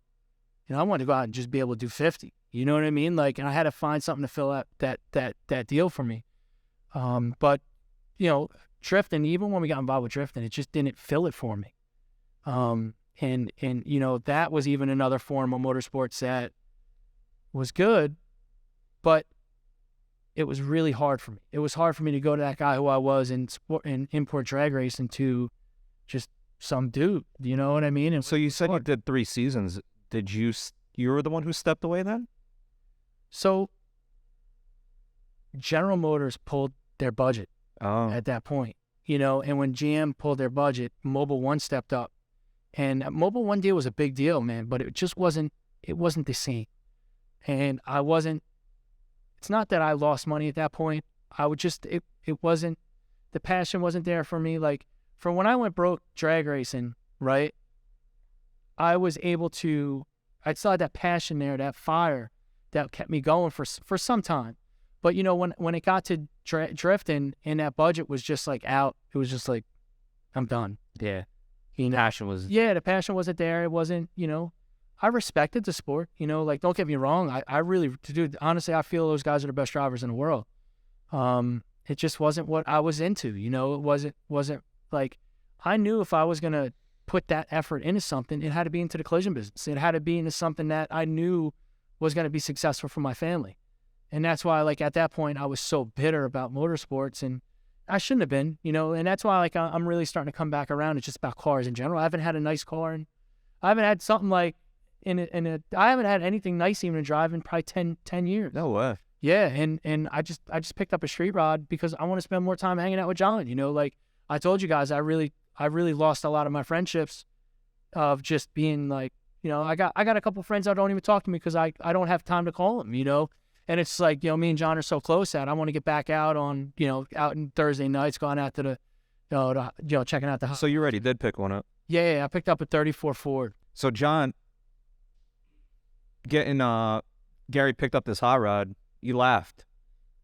I wanted to go out and just be able to do 50. You know what I mean? And I had to find something to fill out that deal for me. But drifting, even when we got involved with drifting, it just didn't fill it for me. And that was even another form of motorsports that was good, but it was really hard for me. It was hard for me to go to that guy who I was in import drag racing to just some dude. You know what I mean? And So you said you did 3 seasons. Did you? You were the one who stepped away then? so General Motors pulled their budget Oh, at that point, you know, and when GM pulled their budget, Mobile One stepped up. And a Mobile One deal was a big deal, man, but it just wasn't the same. And I wasn't, it's not that I lost money at that point. I would just, it wasn't, the passion wasn't there for me. Like, for when I went broke drag racing, right, I was able to, I still had that passion there, that fire that kept me going for some time. But, you know, when it got to drifting and that budget was just like out, it was just like, I'm done. Yeah. You know? Passion was. Yeah, the passion wasn't there. It wasn't, you know, I respected the sport, you know, like, don't get me wrong. I really, dude, honestly, I feel those guys are the best drivers in the world. It just wasn't what I was into, you know, it wasn't like, I knew if I was going to put that effort into something, it had to be into the collision business. It had to be into something that I knew was going to be successful for my family. And that's why, like, at that point, I was so bitter about motorsports, and I shouldn't have been, you know, and that's why, like, I'm really starting to come back around. It's just about cars in general. I haven't had a nice car, and I haven't had something like, I haven't had anything nice even to drive in probably 10 years. no way. Yeah, and I just picked up a street rod because I want to spend more time hanging out with John. You know, like I told you guys, I really lost a lot of my friendships of just being like, you know, I got a couple friends that don't even talk to me because I don't have time to call them, you know. And it's like, you know, me and John are so close that I want to get back out on, you know, out in Thursday nights, going out to the, you know, checking out the house. So you already did pick one up. Yeah, I picked up a 34 Ford. So John, Gary picked up this hot rod. You laughed.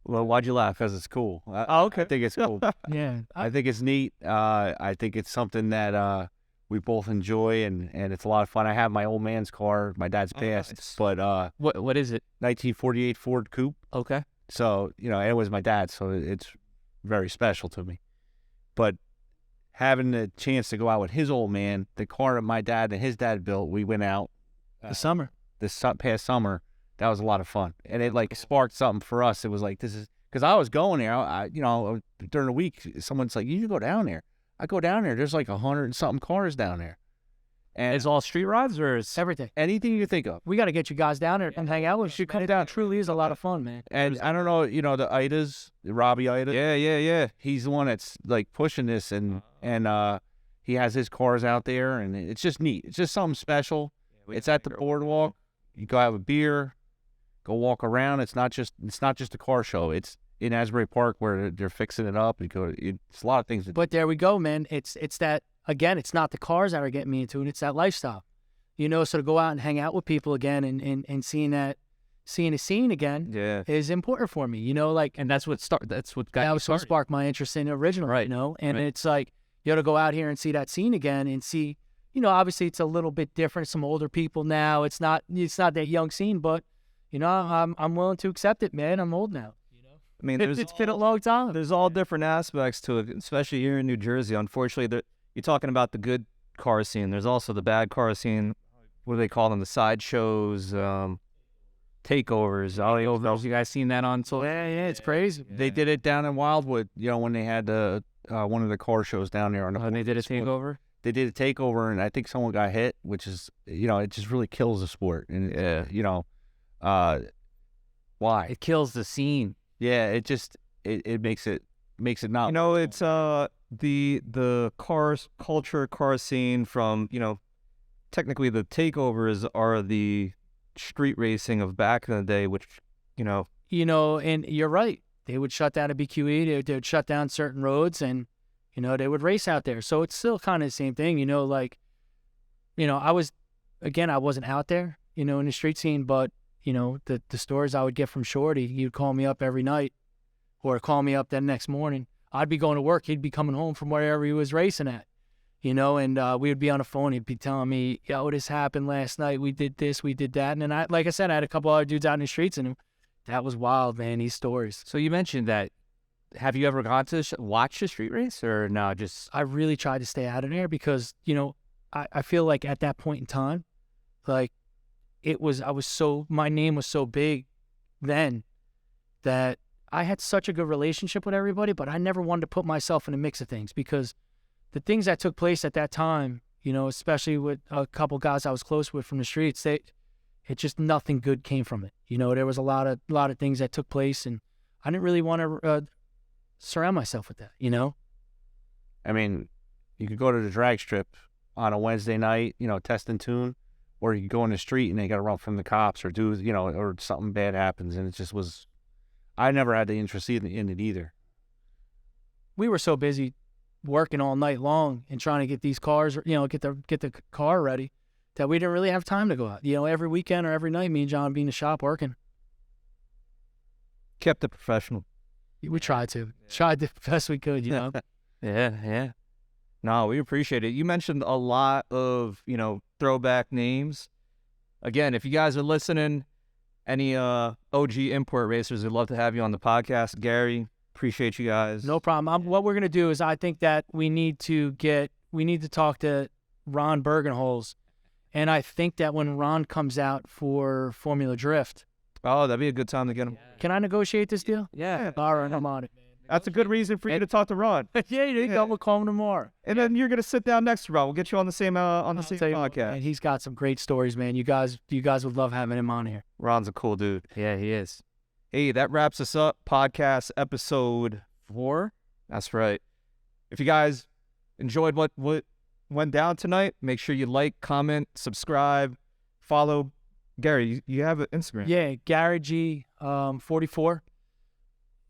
Well, why'd you laugh? Because it's cool. I think it's cool. Yeah, I think it's neat. I think it's something that we both enjoy, and it's a lot of fun. I have my old man's car. My dad's passed, nice. but What is it? 1948 Ford Coupe. Okay. So, you know, it was my dad's, so it's very special to me. But having the chance to go out with his old man, the car that my dad and his dad built, we went out the summer. this past summer. That was a lot of fun, and it like sparked something for us. It was like, this is, because I was going there. You know, during the week, someone's like, you should go down there. I go down there. There's like 100 and something cars down there, and Is all street rods or is Everything. anything you think of. We got to get you guys down there and hang out with you. Come down. It truly is a lot of fun, man. And I don't know, you know, the Idas, Robbie Ida. Yeah. He's the one that's like pushing this, and he has his cars out there, and it's just neat. It's just something special. It's at the boardwalk. You go have a beer, go walk around. It's not just a car show. It's in Asbury Park where they're fixing it up. It's a lot of things. But there we go, man. It's that, again, it's not the cars that are getting me into it. It's that lifestyle, you know. So to go out and hang out with people again and seeing a scene again Yeah. is important for me, you know. Like, and that's what got that you was what started. sparked my interest in original, Right. you know. And Right. it's like, you got to go out here and see that scene again and see, you know, obviously it's a little bit different. Some older people now. It's not that young scene, but you know, I'm willing to accept it, man. I'm old now. You know, I mean, it's been a long time. There's all different aspects to it, especially here in New Jersey. Unfortunately, you're talking about the good car scene. There's also the bad car scene. What do they call them? The sideshows, takeovers. You guys seen that on? So Yeah, it's crazy. They did it down in Wildwood, you know, when they had one of the car shows down there on the. and they did a takeover. They did a takeover, and I think someone got hit, which is, you know, it just really kills the sport. And you know, why? It kills the scene. Yeah, it just it makes it not. You know, it's the cars culture, car scene from, you know, technically the takeovers are the street racing of back in the day, which, you know. You know, and you're right. They would shut down a BQE. They would shut down certain roads, and you know, they would race out there. So it's still kind of the same thing, you know, like, you know, I wasn't out there, you know, in the street scene, but, you know, the stories I would get from Shorty, he'd call me up every night or call me up that next morning. I'd be going to work. He'd be coming home from wherever he was racing at, you know, and we would be on the phone. He'd be telling me, yo, this happened last night. We did this, we did that. And then like I said, I had a couple other dudes out in the streets, and that was wild, man, these stories. So you mentioned that. Have you ever gone to watch a street race or no? Just I really tried to stay out of there because, you know, I feel like at that point in time, like my name was so big then that I had such a good relationship with everybody, but I never wanted to put myself in the mix of things because the things that took place at that time, you know, especially with a couple guys I was close with from the streets, it just nothing good came from it. You know, there was a lot of things that took place, and I didn't really want to surround myself with that, you know? I mean, you could go to the drag strip on a Wednesday night, you know, test and tune, or you could go in the street and they got to run from the cops or do, you know, or something bad happens. And it just was, I never had the interest in it either. We were so busy working all night long and trying to get these cars, you know, get the car ready, that we didn't really have time to go out. You know, every weekend or every night, me and John would be in the shop working. Kept it professional. We tried the best we could, you know. Yeah. No, we appreciate it. You mentioned a lot of, you know, throwback names. Again, if you guys are listening, any OG import racers, we'd love to have you on the podcast. Gary, appreciate you guys. No problem. What we're going to do is I think that we need to talk to Ron Bergenholz. And I think that when Ron comes out for Formula Drift. Oh, that'd be a good time to get him. Can I negotiate this deal? Yeah. All right, I'm on it. That's a good reason for you to talk to Ron. We'll call him tomorrow. And then you're gonna sit down next to Ron. We'll get you on the same podcast. And he's got some great stories, man. You guys would love having him on here. Ron's a cool dude. Yeah, he is. Hey, that wraps us up. Podcast episode 4. That's right. If you guys enjoyed what went down tonight, make sure you like, comment, subscribe, follow. Gary, you have an Instagram. Yeah, Gary G 44.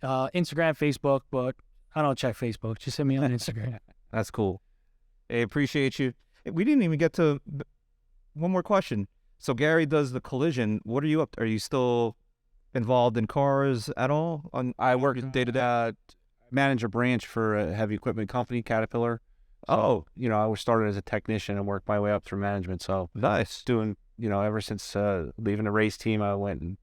Instagram, Facebook, but I don't check Facebook. Just hit me on Instagram. That's cool. Hey, appreciate you. Hey, we didn't even get to one more question. So Gary does the collision. What are you up to? Are you still involved in cars at all? I work day to day. Manage a branch for a heavy equipment company, Caterpillar. So, you know, I was started as a technician and worked my way up through management. So Nice. doing, you know, ever since leaving the race team, I went and,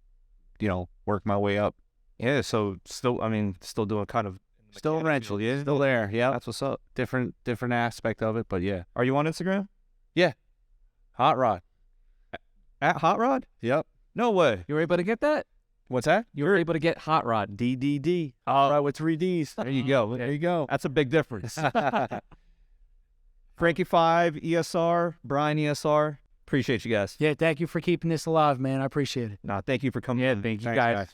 you know, worked my way up. Yeah, so still doing kind of Still rental, yeah. Still there, yeah. That's what's up. Different aspect of it, but yeah. Are you on Instagram? Hot Rod. At Hot Rod? Yep. No way. You were able to get that? What's that? You were able to get Hot Rod. DDD. Hot Rod with 3 Ds. There you go. There you go. That's a big difference. Frankie 5, ESR, Brian ESR. Appreciate you guys. Yeah, thank you for keeping this alive, man. I appreciate it. Nah, thank you for coming. Yeah, on. thank you Thanks, guys.